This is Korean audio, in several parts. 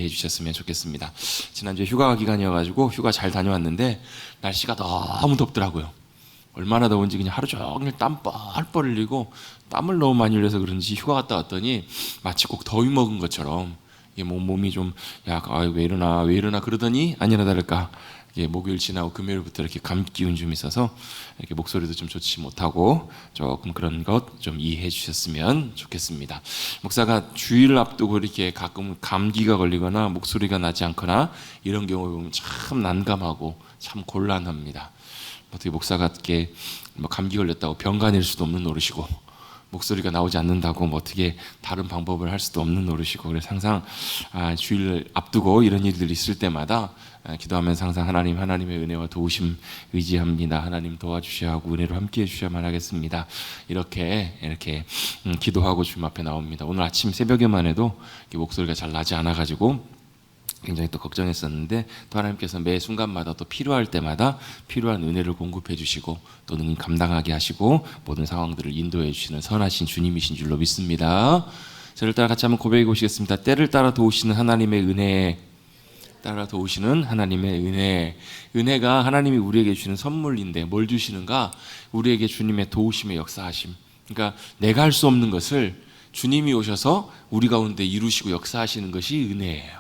주셨으면 좋겠습니다. 지난주에 휴가 기간이어가지고 휴가 잘 다녀왔는데 날씨가 너무 덥더라고요. 얼마나 더운지 그냥 하루 종일 땀 뻘뻘 흘리고 땀을 너무 많이 흘려서 그런지 휴가 갔다 왔더니 마치 꼭 더위 먹은 것처럼 이게 몸이 좀 왜 이러나 그러더니 아니나 다를까 목요일 지나고 금요일부터 이렇게 감기 기운 좀 있어서 이렇게 목소리도 좀 좋지 못하고 조금 그런 것 좀 이해해 주셨으면 좋겠습니다. 목사가 주일을 앞두고 이렇게 가끔 감기가 걸리거나 목소리가 나지 않거나 이런 경우에 보면 참 난감하고 참 곤란합니다. 어떻게 목사가 이렇게 감기 걸렸다고 병간일 수도 없는 노릇이고 목소리가 나오지 않는다고 어떻게 다른 방법을 할 수도 없는 노릇이고, 그래서 항상 주일을 앞두고 이런 일들이 있을 때마다 기도하면서 항상 하나님의 은혜와 도우심 의지합니다. 하나님 도와주셔야 하고 은혜로 함께해 주셔야만 하겠습니다. 이렇게 기도하고 주님 앞에 나옵니다. 오늘 아침 새벽에만 해도 목소리가 잘 나지 않아가지고 굉장히 또 걱정했었는데, 또 하나님께서 매 순간마다 또 필요할 때마다 필요한 은혜를 공급해 주시고 또 능히 감당하게 하시고 모든 상황들을 인도해 주시는 선하신 주님이신 줄로 믿습니다. 저를 따라 같이 한번 고백해 보시겠습니다. 때를 따라 도우시는 하나님의 은혜, 따라 도우시는 하나님의 은혜. 은혜가 하나님이 우리에게 주시는 선물인데 뭘 주시는가? 우리에게 주님의 도우심의 역사하심. 그러니까 내가 할 수 없는 것을 주님이 오셔서 우리 가운데 이루시고 역사하시는 것이 은혜예요.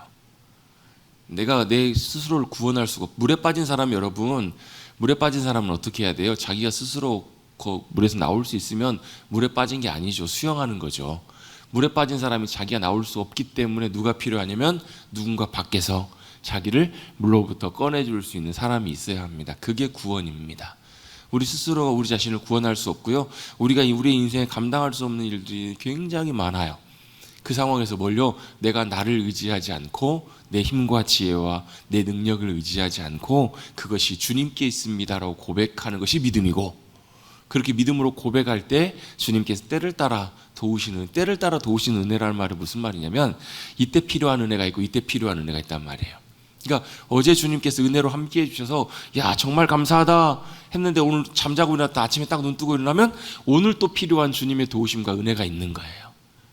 내가 내 스스로를 구원할 수가 없고, 물에 빠진 사람, 여러분, 물에 빠진 사람은 어떻게 해야 돼요? 자기가 스스로 그 물에서 나올 수 있으면 물에 빠진 게 아니죠. 수영하는 거죠. 물에 빠진 사람이 자기가 나올 수 없기 때문에 누가 필요하냐면 누군가 밖에서 자기를 물로부터 꺼내줄 수 있는 사람이 있어야 합니다. 그게 구원입니다. 우리 스스로가 우리 자신을 구원할 수 없고요. 우리가 우리의 인생에 감당할 수 없는 일들이 굉장히 많아요. 그 상황에서 뭘요? 내가 나를 의지하지 않고 내 힘과 지혜와 내 능력을 의지하지 않고 그것이 주님께 있습니다라고 고백하는 것이 믿음이고, 그렇게 믿음으로 고백할 때 주님께서 때를 따라 도우시는 은혜라는 말이 무슨 말이냐면 이때 필요한 은혜가 있고 이때 필요한 은혜가 있단 말이에요. 그러니까 어제 주님께서 은혜로 함께 해주셔서 정말 감사하다 했는데 오늘 잠자고 일어났다 아침에 딱 눈 뜨고 일어나면 오늘 또 필요한 주님의 도우심과 은혜가 있는 거예요.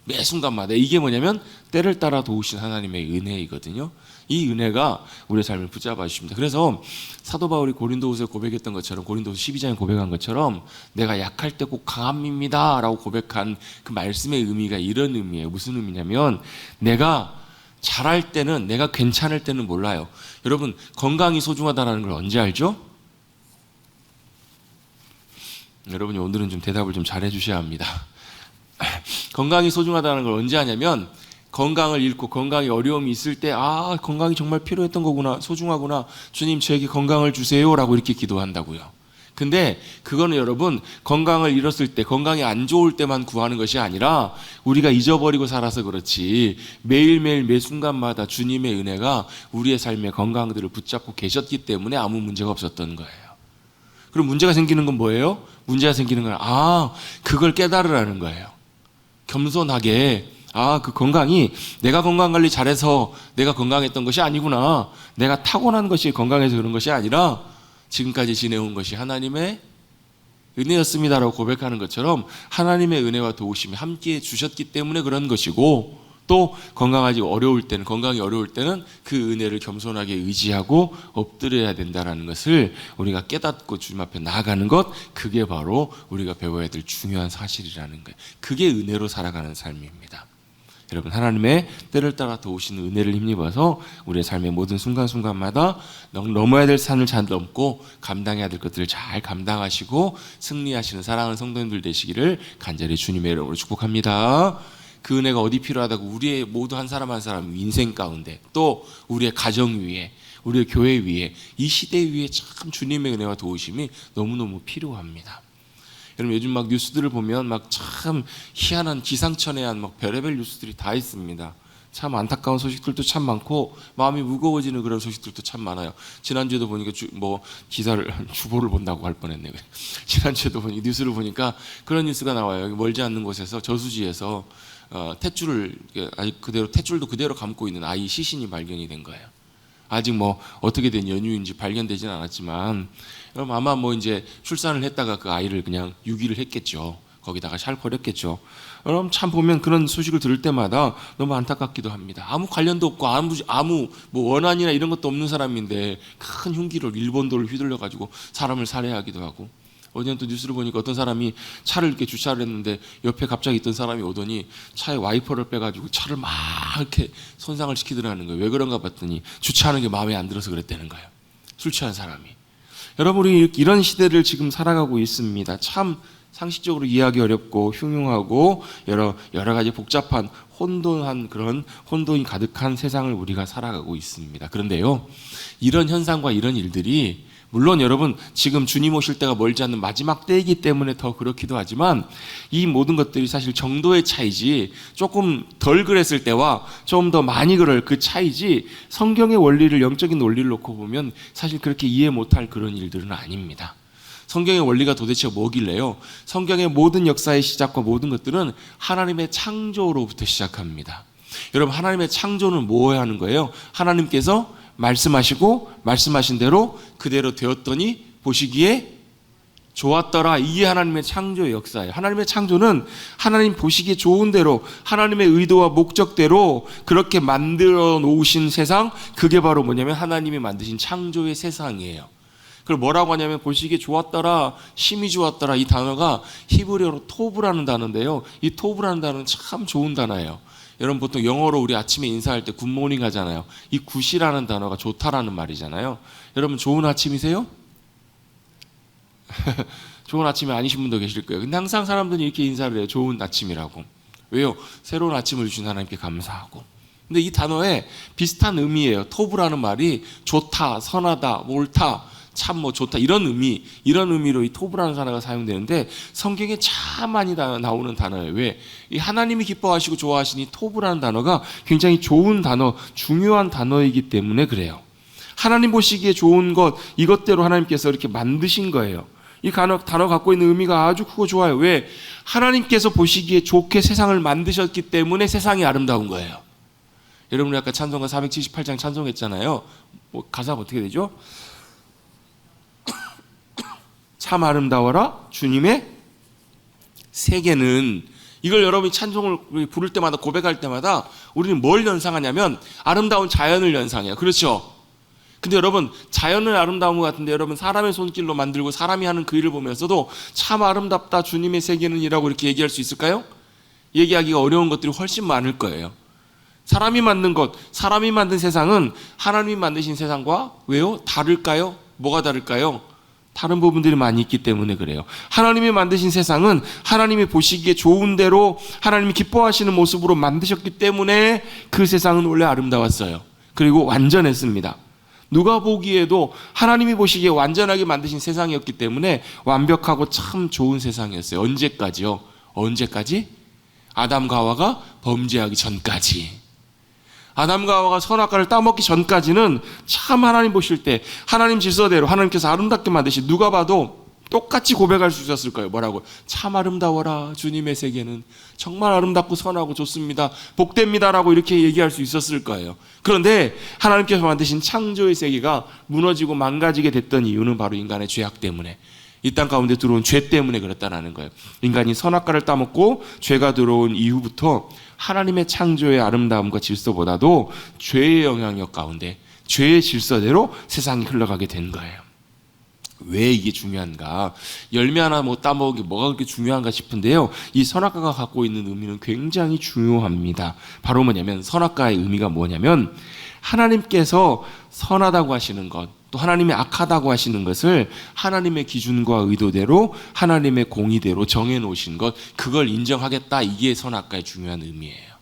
매 순간마다. 이게 뭐냐면 때를 따라 도우신 하나님의 은혜이거든요. 이 은혜가 우리의 삶을 붙잡아 주십니다. 그래서 사도 바울이 고린도후서에 고백했던 것처럼, 고린도후서 12장에 고백한 것처럼 내가 약할 때 꼭 강함입니다 라고 고백한 그 말씀의 의미가 이런 의미예요. 무슨 의미냐면 내가 잘할 때는, 내가 괜찮을 때는 몰라요. 여러분, 건강이 소중하다는 걸 언제 알죠? 여러분이 오늘은 좀 대답을 좀 잘해 주셔야 합니다. 건강이 소중하다는 걸 언제 하냐면 건강을 잃고 건강에 어려움이 있을 때 건강이 정말 필요했던 거구나, 소중하구나, 주님 저에게 건강을 주세요 라고 이렇게 기도한다고요. 근데 그거는 여러분, 건강을 잃었을 때, 건강이 안 좋을 때만 구하는 것이 아니라 우리가 잊어버리고 살아서 그렇지 매일매일 매 순간마다 주님의 은혜가 우리의 삶의 건강들을 붙잡고 계셨기 때문에 아무 문제가 없었던 거예요. 그럼 문제가 생기는 건 뭐예요? 문제가 생기는 건 그걸 깨달으라는 거예요. 겸손하게 그 건강이 내가 건강관리 잘해서 내가 건강했던 것이 아니구나, 내가 타고난 것이 건강해서 그런 것이 아니라 지금까지 지내온 것이 하나님의 은혜였습니다라고 고백하는 것처럼 하나님의 은혜와 도우심이 함께해 주셨기 때문에 그런 것이고, 또 건강이 어려울 때는 그 은혜를 겸손하게 의지하고 엎드려야 된다는 것을 우리가 깨닫고 주님 앞에 나아가는 것, 그게 바로 우리가 배워야 될 중요한 사실이라는 거예요. 그게 은혜로 살아가는 삶입니다. 여러분, 하나님의 때를 따라 도우시는 은혜를 힘입어서 우리의 삶의 모든 순간순간마다 넘어야 될 산을 잘 넘고 감당해야 될 것들을 잘 감당하시고 승리하시는 사랑하는 성도님들 되시기를 간절히 주님의 이름으로 축복합니다. 그 은혜가 어디 필요하다고? 우리의 모두 한 사람 한 사람 인생 가운데, 또 우리의 가정 위에, 우리의 교회 위에, 이 시대 위에 참 주님의 은혜와 도우심이 너무너무 필요합니다. 여러분, 요즘 막 뉴스들을 보면 막 참 희한한 기상천외한 막 별의별 뉴스들이 다 있습니다. 참 안타까운 소식들도 참 많고 마음이 무거워지는 그런 소식들도 참 많아요. 지난주에도 보니까 기사를 주보를 본다고 할 뻔했네요. 지난주에도 보니 뉴스를 보니까 그런 뉴스가 나와요. 여기 멀지 않는 곳에서 저수지에서 탯줄도 그대로 감고 있는 아이 시신이 발견이 된 거예요. 아직 어떻게 된 연유인지 발견되진 않았지만, 그럼 아마 이제 출산을 했다가 그 아이를 그냥 유기를 했겠죠. 거기다가 샬퍼렸겠죠. 여러분 참 보면 그런 소식을 들을 때마다 너무 안타깝기도 합니다. 아무 관련도 없고 아무 뭐 원한이나 이런 것도 없는 사람인데 큰 흉기를 일본도를 휘둘러 가지고 사람을 살해하기도 하고, 어제는 또 뉴스를 보니까 어떤 사람이 차를 이렇게 주차를 했는데 옆에 갑자기 있던 사람이 오더니 차에 와이퍼를 빼가지고 차를 막 이렇게 손상을 시키더라는 거예요. 왜 그런가 봤더니 주차하는 게 마음에 안 들어서 그랬다는 거예요. 술 취한 사람이. 여러분, 우리 이런 시대를 지금 살아가고 있습니다. 참 상식적으로 이해하기 어렵고 흉흉하고 여러 가지 복잡한 혼돈한 그런 혼돈이 가득한 세상을 우리가 살아가고 있습니다. 그런데요, 이런 현상과 이런 일들이 물론 여러분 지금 주님 오실 때가 멀지 않는 마지막 때이기 때문에 더 그렇기도 하지만, 이 모든 것들이 사실 정도의 차이지, 조금 덜 그랬을 때와 좀 더 많이 그럴 그 차이지, 성경의 원리를, 영적인 원리를 놓고 보면 사실 그렇게 이해 못할 그런 일들은 아닙니다. 성경의 원리가 도대체 뭐길래요? 성경의 모든 역사의 시작과 모든 것들은 하나님의 창조로부터 시작합니다. 여러분, 하나님의 창조는 뭐 하는 거예요? 하나님께서 말씀하시고 말씀하신 대로 그대로 되었더니 보시기에 좋았더라. 이게 하나님의 창조의 역사예요. 하나님의 창조는 하나님 보시기에 좋은 대로 하나님의 의도와 목적대로 그렇게 만들어 놓으신 세상, 그게 바로 뭐냐면 하나님이 만드신 창조의 세상이에요. 그걸 뭐라고 하냐면 보시기에 좋았더라, 심히 좋았더라. 이 단어가 히브리어로 토브라는 단어인데요, 이 토브라는 단어는 참 좋은 단어예요. 여러분 보통 영어로 우리 아침에 인사할 때 굿모닝 하잖아요. 이 굿이라는 단어가 좋다라는 말이잖아요. 여러분 좋은 아침이세요? 좋은 아침이 아니신 분도 계실 거예요. 근데 항상 사람들이 이렇게 인사를 해요. 좋은 아침이라고. 왜요? 새로운 아침을 주신 하나님께 감사하고. 근데 이 단어에 비슷한 의미예요. 토브라는 말이 좋다, 선하다, 옳다, 참 뭐 좋다, 이런 의미로 이 토브라는 단어가 사용되는데 성경에 참 많이 나오는 단어예요. 왜? 이 하나님이 기뻐하시고 좋아하시니 토브라는 단어가 굉장히 좋은 단어, 중요한 단어이기 때문에 그래요. 하나님 보시기에 좋은 것, 이것대로 하나님께서 이렇게 만드신 거예요. 이 단어 갖고 있는 의미가 아주 크고 좋아요. 왜? 하나님께서 보시기에 좋게 세상을 만드셨기 때문에 세상이 아름다운 거예요. 여러분 아까 찬송가 478장 찬송했잖아요. 뭐 가사가 어떻게 되죠? 참 아름다워라 주님의 세계는. 이걸 여러분이 찬송을 부를 때마다, 고백할 때마다 우리는 뭘 연상하냐면 아름다운 자연을 연상해요. 그렇죠? 근데 여러분 자연은 아름다운 것 같은데, 여러분 사람의 손길로 만들고 사람이 하는 그 일을 보면서도 참 아름답다 주님의 세계는 이라고 이렇게 얘기할 수 있을까요? 얘기하기가 어려운 것들이 훨씬 많을 거예요. 사람이 만든 것, 사람이 만든 세상은 하나님이 만드신 세상과 왜요? 다를까요? 뭐가 다를까요? 다른 부분들이 많이 있기 때문에 그래요. 하나님이 만드신 세상은 하나님이 보시기에 좋은 대로 하나님이 기뻐하시는 모습으로 만드셨기 때문에 그 세상은 원래 아름다웠어요. 그리고 완전했습니다. 누가 보기에도 하나님이 보시기에 완전하게 만드신 세상이었기 때문에 완벽하고 참 좋은 세상이었어요. 언제까지요? 언제까지? 아담과 하와가 범죄하기 전까지. 아담과 하와가 선악과를 따먹기 전까지는 참 하나님 보실 때 하나님 질서대로 하나님께서 아름답게 만드신, 누가 봐도 똑같이 고백할 수 있었을 거예요. 뭐라고? 참 아름다워라 주님의 세계는 정말 아름답고 선하고 좋습니다, 복됩니다라고 이렇게 얘기할 수 있었을 거예요. 그런데 하나님께서 만드신 창조의 세계가 무너지고 망가지게 됐던 이유는 바로 인간의 죄악 때문에, 이 땅 가운데 들어온 죄 때문에 그랬다는 거예요. 인간이 선악과를 따먹고 죄가 들어온 이후부터 하나님의 창조의 아름다움과 질서보다도 죄의 영향력 가운데 죄의 질서대로 세상이 흘러가게 된 거예요. 왜 이게 중요한가? 열매 하나 뭐 따먹기 뭐가 그렇게 중요한가 싶은데요, 이 선악과가 갖고 있는 의미는 굉장히 중요합니다. 바로 뭐냐면, 선악과의 의미가 뭐냐면 하나님께서 선하다고 하시는 것, 또 하나님이 악하다고 하시는 것을 하나님의 기준과 의도대로 하나님의 공의대로 정해놓으신 것, 그걸 인정하겠다, 이게 선악과의 중요한 의미예요.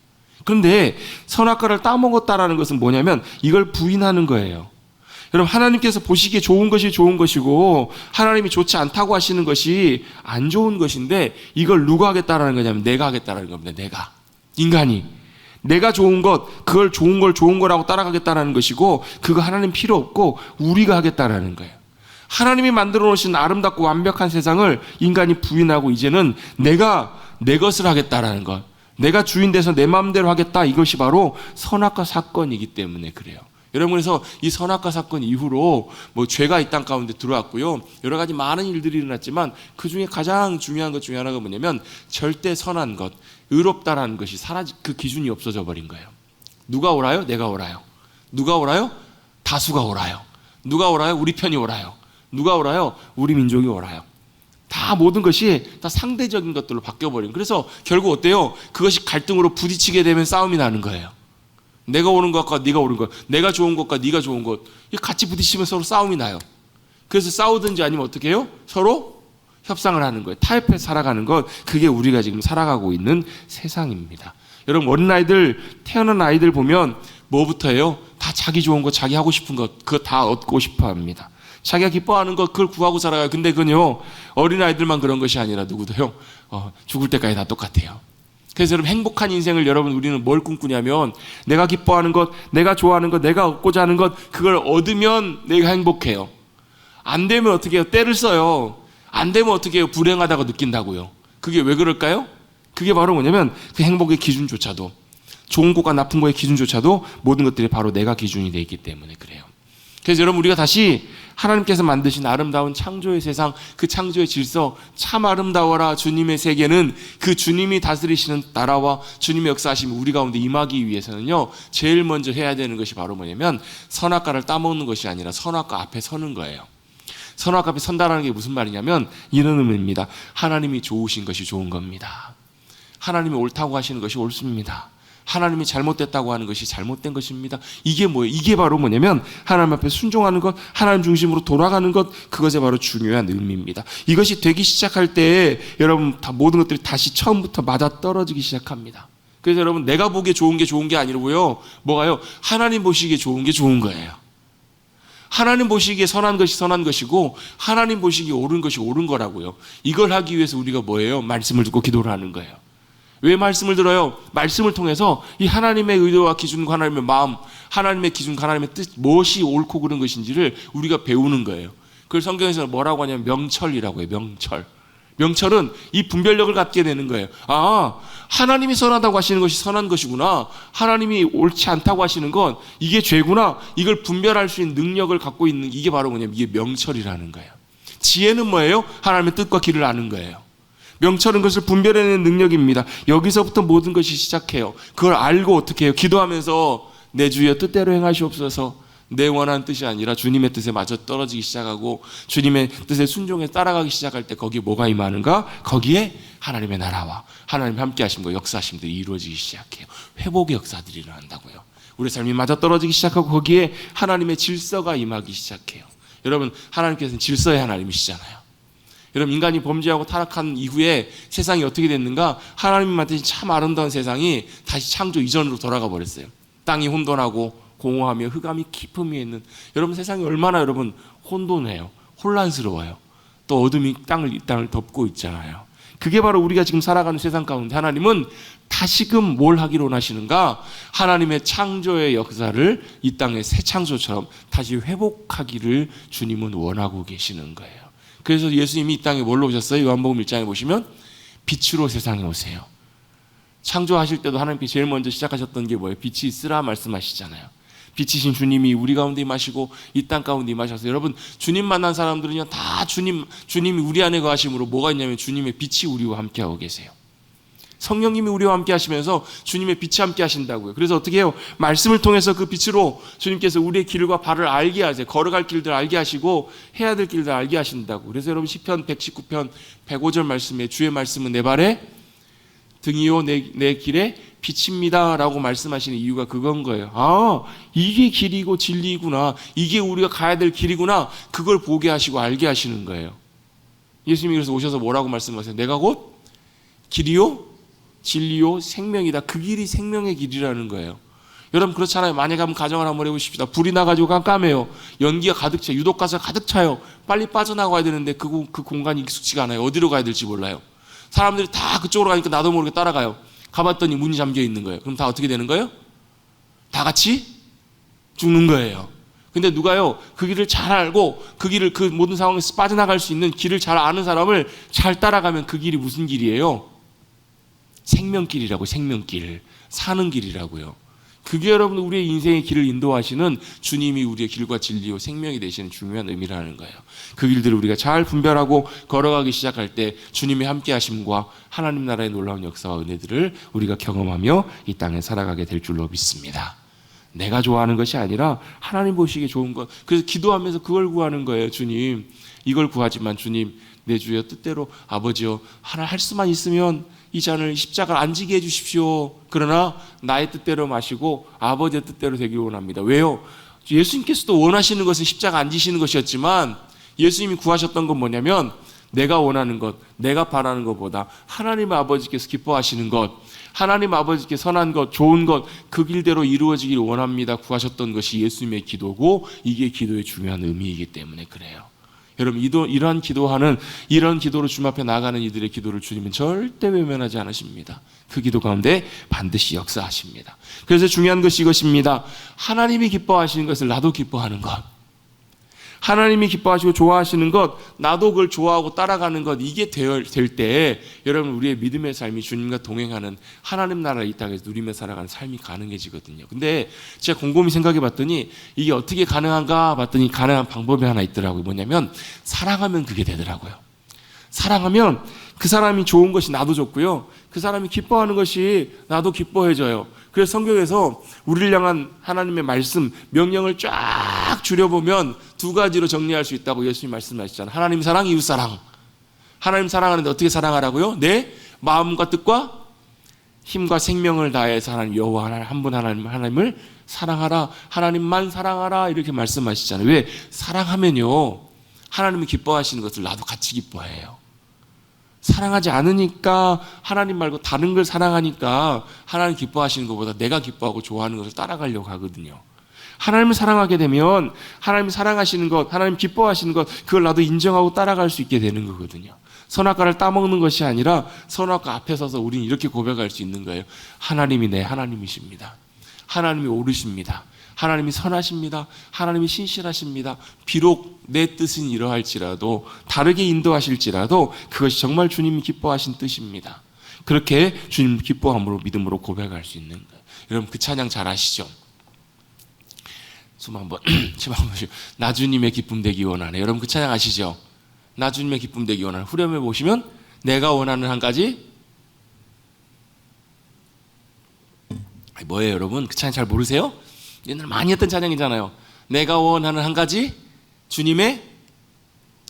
그런데 선악과를 따먹었다라는 것은 뭐냐면 이걸 부인하는 거예요. 여러분, 하나님께서 보시기에 좋은 것이 좋은 것이고 하나님이 좋지 않다고 하시는 것이 안 좋은 것인데, 이걸 누가 하겠다라는 거냐면 내가 하겠다라는 겁니다. 내가, 인간이 내가 좋은 것, 그걸 좋은 걸 좋은 거라고 따라가겠다라는 것이고, 그거 하나님 필요 없고 우리가 하겠다라는 거예요. 하나님이 만들어 놓으신 아름답고 완벽한 세상을 인간이 부인하고 이제는 내가 내 것을 하겠다라는 것, 내가 주인 돼서 내 마음대로 하겠다, 이것이 바로 선악과 사건이기 때문에 그래요. 여러분, 그래서 이 선악과 사건 이후로 뭐 죄가 이 땅 가운데 들어왔고요. 여러 가지 많은 일들이 일어났지만 그 중에 가장 중요한 것 중에 하나가 뭐냐면 절대 선한 것, 의롭다라는 것이 그 기준이 없어져 버린 거예요. 누가 옳아요? 내가 옳아요. 누가 옳아요? 다수가 옳아요. 누가 옳아요? 우리 편이 옳아요. 누가 옳아요? 우리 민족이 옳아요. 다 모든 것이 다 상대적인 것들로 바뀌어버린. 그래서 결국 어때요? 그것이 갈등으로 부딪히게 되면 싸움이 나는 거예요. 내가 옳은 것과 네가 옳은 것, 내가 좋은 것과 네가 좋은 것, 같이 부딪히면 서로 싸움이 나요. 그래서 싸우든지 아니면 어떻게 해요? 서로 협상을 하는 거예요. 타협해 살아가는 것, 그게 우리가 지금 살아가고 있는 세상입니다. 여러분, 어린아이들, 태어난 아이들 보면 뭐부터 해요? 다 자기 좋은 것, 자기 하고 싶은 것, 그거 다 얻고 싶어 합니다. 자기가 기뻐하는 것, 그걸 구하고 살아가요. 근데 그건요, 어린아이들만 그런 것이 아니라 누구도요, 죽을 때까지 다 똑같아요. 그래서 여러분, 행복한 인생을 여러분, 우리는 뭘 꿈꾸냐면 내가 기뻐하는 것, 내가 좋아하는 것, 내가 얻고자 하는 것, 그걸 얻으면 내가 행복해요. 안 되면 어떻게 해요? 때를 써요. 안 되면 어떻게 해요? 불행하다고 느낀다고요. 그게 왜 그럴까요? 그게 바로 뭐냐면 그 행복의 기준조차도, 좋은 것과 나쁜 것의 기준조차도 모든 것들이 바로 내가 기준이 되어 있기 때문에 그래요. 그래서 여러분, 우리가 다시 하나님께서 만드신 아름다운 창조의 세상, 그 창조의 질서, 참 아름다워라 주님의 세계는 그 주님이 다스리시는 나라와 주님의 역사하심이 우리 가운데 임하기 위해서는요, 제일 먼저 해야 되는 것이 바로 뭐냐면 선악과를 따먹는 것이 아니라 선악과 앞에 서는 거예요. 선악과 앞에 선다라는 게 무슨 말이냐면 이런 의미입니다. 하나님이 좋으신 것이 좋은 겁니다. 하나님이 옳다고 하시는 것이 옳습니다. 하나님이 잘못됐다고 하는 것이 잘못된 것입니다. 이게 뭐예요? 이게 바로 뭐냐면 하나님 앞에 순종하는 것, 하나님 중심으로 돌아가는 것, 그것이 바로 중요한 의미입니다. 이것이 되기 시작할 때 여러분, 다 모든 것들이 다시 처음부터 맞아떨어지기 시작합니다. 그래서 여러분, 내가 보기에 좋은 게 아니고요, 뭐가요? 하나님 보시기에 좋은 게 좋은 거예요. 하나님 보시기에 선한 것이 선한 것이고 하나님 보시기에 옳은 것이 옳은 거라고요. 이걸 하기 위해서 우리가 뭐예요? 말씀을 듣고 기도를 하는 거예요. 왜 말씀을 들어요? 말씀을 통해서 이 하나님의 의도와 기준과 하나님의 마음, 하나님의 기준과 하나님의 뜻, 무엇이 옳고 그른 것인지를 우리가 배우는 거예요. 그걸 성경에서 뭐라고 하냐면 명철이라고 해요. 명철. 명철은 이 분별력을 갖게 되는 거예요. 아, 하나님이 선하다고 하시는 것이 선한 것이구나. 하나님이 옳지 않다고 하시는 건 이게 죄구나. 이걸 분별할 수 있는 능력을 갖고 있는, 이게 바로 뭐냐면 이게 명철이라는 거예요. 지혜는 뭐예요? 하나님의 뜻과 길을 아는 거예요. 명철은 것을 분별해내는 능력입니다. 여기서부터 모든 것이 시작해요. 그걸 알고 어떻게 해요? 기도하면서 내 주여 뜻대로 행하시옵소서, 내 원하는 뜻이 아니라 주님의 뜻에 맞아 떨어지기 시작하고 주님의 뜻에 순종해 따라가기 시작할 때 거기에 뭐가 임하는가? 거기에 하나님의 나라와 하나님 함께 하심과 역사하심들이 이루어지기 시작해요. 회복의 역사들이 일어난다고요. 우리 삶이 맞아 떨어지기 시작하고 거기에 하나님의 질서가 임하기 시작해요. 여러분, 하나님께서는 질서의 하나님이시잖아요. 여러분, 인간이 범죄하고 타락한 이후에 세상이 어떻게 됐는가? 하나님이 만드신 참 아름다운 세상이 다시 창조 이전으로 돌아가 버렸어요. 땅이 혼돈하고 공허하며 흑암이 깊음 위에 있는, 여러분, 세상이 얼마나 여러분 혼돈해요. 혼란스러워요. 또 어둠이 이 땅을 덮고 있잖아요. 그게 바로 우리가 지금 살아가는 세상 가운데 하나님은 다시금 뭘 하기로 원하시는가? 하나님의 창조의 역사를 이 땅의 새 창조처럼 다시 회복하기를 주님은 원하고 계시는 거예요. 그래서 예수님이 이 땅에 뭘로 오셨어요? 요한복음 1장에 보시면 빛으로 세상에 오세요. 창조하실 때도 하나님께 제일 먼저 시작하셨던 게 뭐예요? 빛이 있으라 말씀하시잖아요. 빛이신 주님이 우리 가운데 임하시고 이 땅 가운데 임하셔서, 여러분, 주님 만난 사람들은요 다 주님이 우리 안에 거하심으로 뭐가 있냐면 주님의 빛이 우리와 함께하고 계세요. 성령님이 우리와 함께 하시면서 주님의 빛이 함께 하신다고요. 그래서 어떻게 해요? 말씀을 통해서 그 빛으로 주님께서 우리의 길과 발을 알게 하세요. 걸어갈 길들 알게 하시고 해야 될 길들 알게 하신다고. 그래서 여러분, 시편 119편 105절 말씀에 주의 말씀은 내 발에 등이요 내 길에 빛입니다 라고 말씀하시는 이유가 그건 거예요. 아, 이게 길이고 진리구나, 이게 우리가 가야 될 길이구나, 그걸 보게 하시고 알게 하시는 거예요. 예수님이 그래서 오셔서 뭐라고 말씀하세요? 내가 곧 길이요 진리요 생명이다. 그 길이 생명의 길이라는 거예요. 여러분, 그렇잖아요. 만약에 한번 가정을 한번 해보십시다. 불이 나가지고 깜깜해요. 연기가 가득 차요. 유독가스가 가득 차요. 빨리 빠져나가야 되는데 그 공간이 익숙치가 않아요. 어디로 가야 될지 몰라요. 사람들이 다 그쪽으로 가니까 나도 모르게 따라가요. 가봤더니 문이 잠겨 있는 거예요. 그럼 다 어떻게 되는 거예요? 다 같이 죽는 거예요. 근데 누가요, 그 길을 잘 알고 그 길을, 그 모든 상황에서 빠져나갈 수 있는 길을 잘 아는 사람을 잘 따라가면 그 길이 무슨 길이에요? 생명길이라고. 생명길, 사는 길이라고요. 그게 여러분 우리의 인생의 길을 인도하시는 주님이 우리의 길과 진리요 생명이 되시는 중요한 의미라는 거예요. 그 길들을 우리가 잘 분별하고 걸어가기 시작할 때 주님의 함께 하심과 하나님 나라의 놀라운 역사와 은혜들을 우리가 경험하며 이 땅에 살아가게 될 줄로 믿습니다. 내가 좋아하는 것이 아니라 하나님 보시기에 좋은 것. 그래서 기도하면서 그걸 구하는 거예요. 주님, 이걸 구하지만 주님, 내 주여 뜻대로 아버지여 하나 할 수만 있으면 이 잔을 십자가를 안 지게 해주십시오. 그러나 나의 뜻대로 마시고 아버지의 뜻대로 되기를 원합니다. 왜요? 예수님께서도 원하시는 것은 십자가 안 지시는 것이었지만 예수님이 구하셨던 건 뭐냐면 내가 원하는 것, 내가 바라는 것보다 하나님 아버지께서 기뻐하시는 것, 하나님 아버지께 선한 것, 좋은 것, 그 길대로 이루어지기를 원합니다. 구하셨던 것이 예수님의 기도고 이게 기도의 중요한 의미이기 때문에 그래요. 여러분 이런 기도로 주님 앞에 나아가는 이들의 기도를 주님은 절대 외면하지 않으십니다. 그 기도 가운데 반드시 역사하십니다. 그래서 중요한 것이 이것입니다. 하나님이 기뻐하시는 것을 나도 기뻐하는 것, 하나님이 기뻐하시고 좋아하시는 것, 나도 그걸 좋아하고 따라가는 것, 이게 될 때 여러분 우리의 믿음의 삶이 주님과 동행하는 하나님 나라를 이 땅에서 누리며 살아가는 삶이 가능해지거든요. 근데 제가 곰곰이 생각해 봤더니 이게 어떻게 가능한가 봤더니 가능한 방법이 하나 있더라고요. 뭐냐면 사랑하면 그게 되더라고요. 사랑하면 그 사람이 좋은 것이 나도 좋고요, 그 사람이 기뻐하는 것이 나도 기뻐해져요. 그래서 성경에서 우리를 향한 하나님의 말씀, 명령을 쫙 줄여보면 두 가지로 정리할 수 있다고 예수님 말씀하시잖아요. 하나님 사랑, 이웃 사랑. 하나님 사랑하는데 어떻게 사랑하라고요? 내 마음과 뜻과 힘과 생명을 다해서 하나님 여호와 한 분 하나님을 사랑하라, 하나님만 사랑하라 이렇게 말씀하시잖아요. 왜? 사랑하면요 하나님이 기뻐하시는 것을 나도 같이 기뻐해요. 사랑하지 않으니까, 하나님 말고 다른 걸 사랑하니까 하나님 기뻐하시는 것보다 내가 기뻐하고 좋아하는 것을 따라가려고 하거든요. 하나님을 사랑하게 되면 하나님 사랑하시는 것, 하나님 기뻐하시는 것, 그걸 나도 인정하고 따라갈 수 있게 되는 거거든요. 선악과를 따먹는 것이 아니라 선악과 앞에 서서 우리는 이렇게 고백할 수 있는 거예요. 하나님이 내 하나님이십니다. 하나님이 옳으십니다. 하나님이 선하십니다. 하나님이 신실하십니다. 비록 내 뜻은 이러할지라도, 다르게 인도하실지라도 그것이 정말 주님이 기뻐하신 뜻입니다. 그렇게 주님 기뻐함으로 믿음으로 고백할 수 있는 거예요. 여러분 그 찬양 잘 아시죠? 숨 한번 쉬고 나 주님의 기쁨 되기 원하네. 여러분 그 찬양 아시죠? 나 주님의 기쁨 되기 원하네. 후렴에 보시면 내가 원하는 한 가지, 뭐예요 여러분? 그 찬양 잘 모르세요? 옛날 많이 했던 찬양이잖아요. 내가 원하는 한 가지, 주님의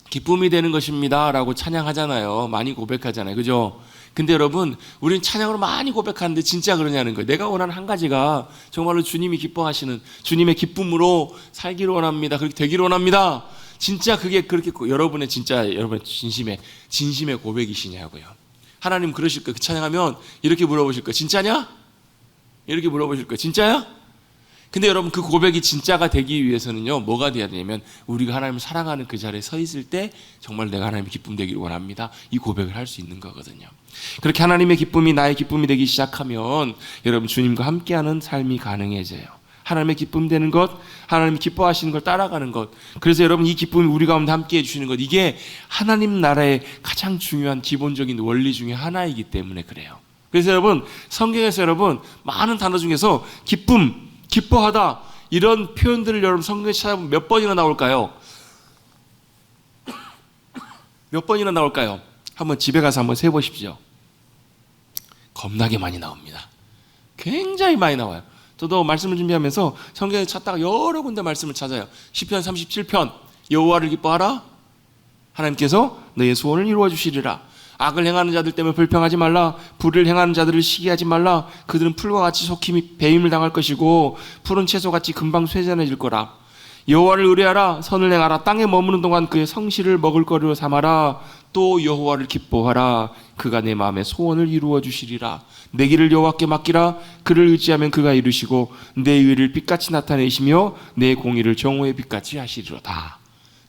기쁨이 되는 것입니다 라고 찬양하잖아요. 많이 고백하잖아요. 그죠? 근데 여러분 우리는 찬양으로 많이 고백하는데 진짜 그러냐는 거예요. 내가 원하는 한 가지가 정말로 주님이 기뻐하시는 주님의 기쁨으로 살기를 원합니다. 그렇게 되기를 원합니다. 진짜 그게 그렇게 여러분의 진짜 여러분의 진심의 고백이시냐고요. 하나님 그러실 거예요. 그 찬양하면 이렇게 물어보실 거예요. 진짜냐? 이렇게 물어보실 거예요. 진짜야? 근데 여러분 그 고백이 진짜가 되기 위해서는요 뭐가 돼야 되냐면 우리가 하나님을 사랑하는 그 자리에 서 있을 때 정말 내가 하나님의 기쁨 되기를 원합니다, 이 고백을 할 수 있는 거거든요. 그렇게 하나님의 기쁨이 나의 기쁨이 되기 시작하면 여러분 주님과 함께하는 삶이 가능해져요. 하나님의 기쁨 되는 것, 하나님이 기뻐하시는 걸 따라가는 것. 그래서 여러분 이 기쁨이 우리 가운데 함께해 주시는 것, 이게 하나님 나라의 가장 중요한 기본적인 원리 중에 하나이기 때문에 그래요. 그래서 여러분 성경에서 여러분 많은 단어 중에서 기쁨, 기뻐하다 이런 표현들을 여러분 성경에 찾아보면 몇 번이나 나올까요? 몇 번이나 나올까요? 한번 집에 가서 한번 세보십시오. 겁나게 많이 나옵니다. 굉장히 많이 나와요. 저도 말씀을 준비하면서 성경에 찾다가 여러 군데 말씀을 찾아요. 시편 37편 여호와를 기뻐하라, 하나님께서 너의 소원을 이루어 주시리라. 악을 행하는 자들 때문에 불평하지 말라. 불을 행하는 자들을 시기하지 말라. 그들은 풀과 같이 속히 배임을 당할 것이고 푸른 채소같이 금방 쇠잔해질 거라. 여호와를 의뢰하라. 선을 행하라. 땅에 머무는 동안 그의 성실을 먹을거리로 삼아라. 또 여호와를 기뻐하라. 그가 내 마음의 소원을 이루어 주시리라. 내 길을 여호와께 맡기라. 그를 의지하면 그가 이루시고 내 의를 빛같이 나타내시며 내 공의를 정오의 빛같이 하시리로다.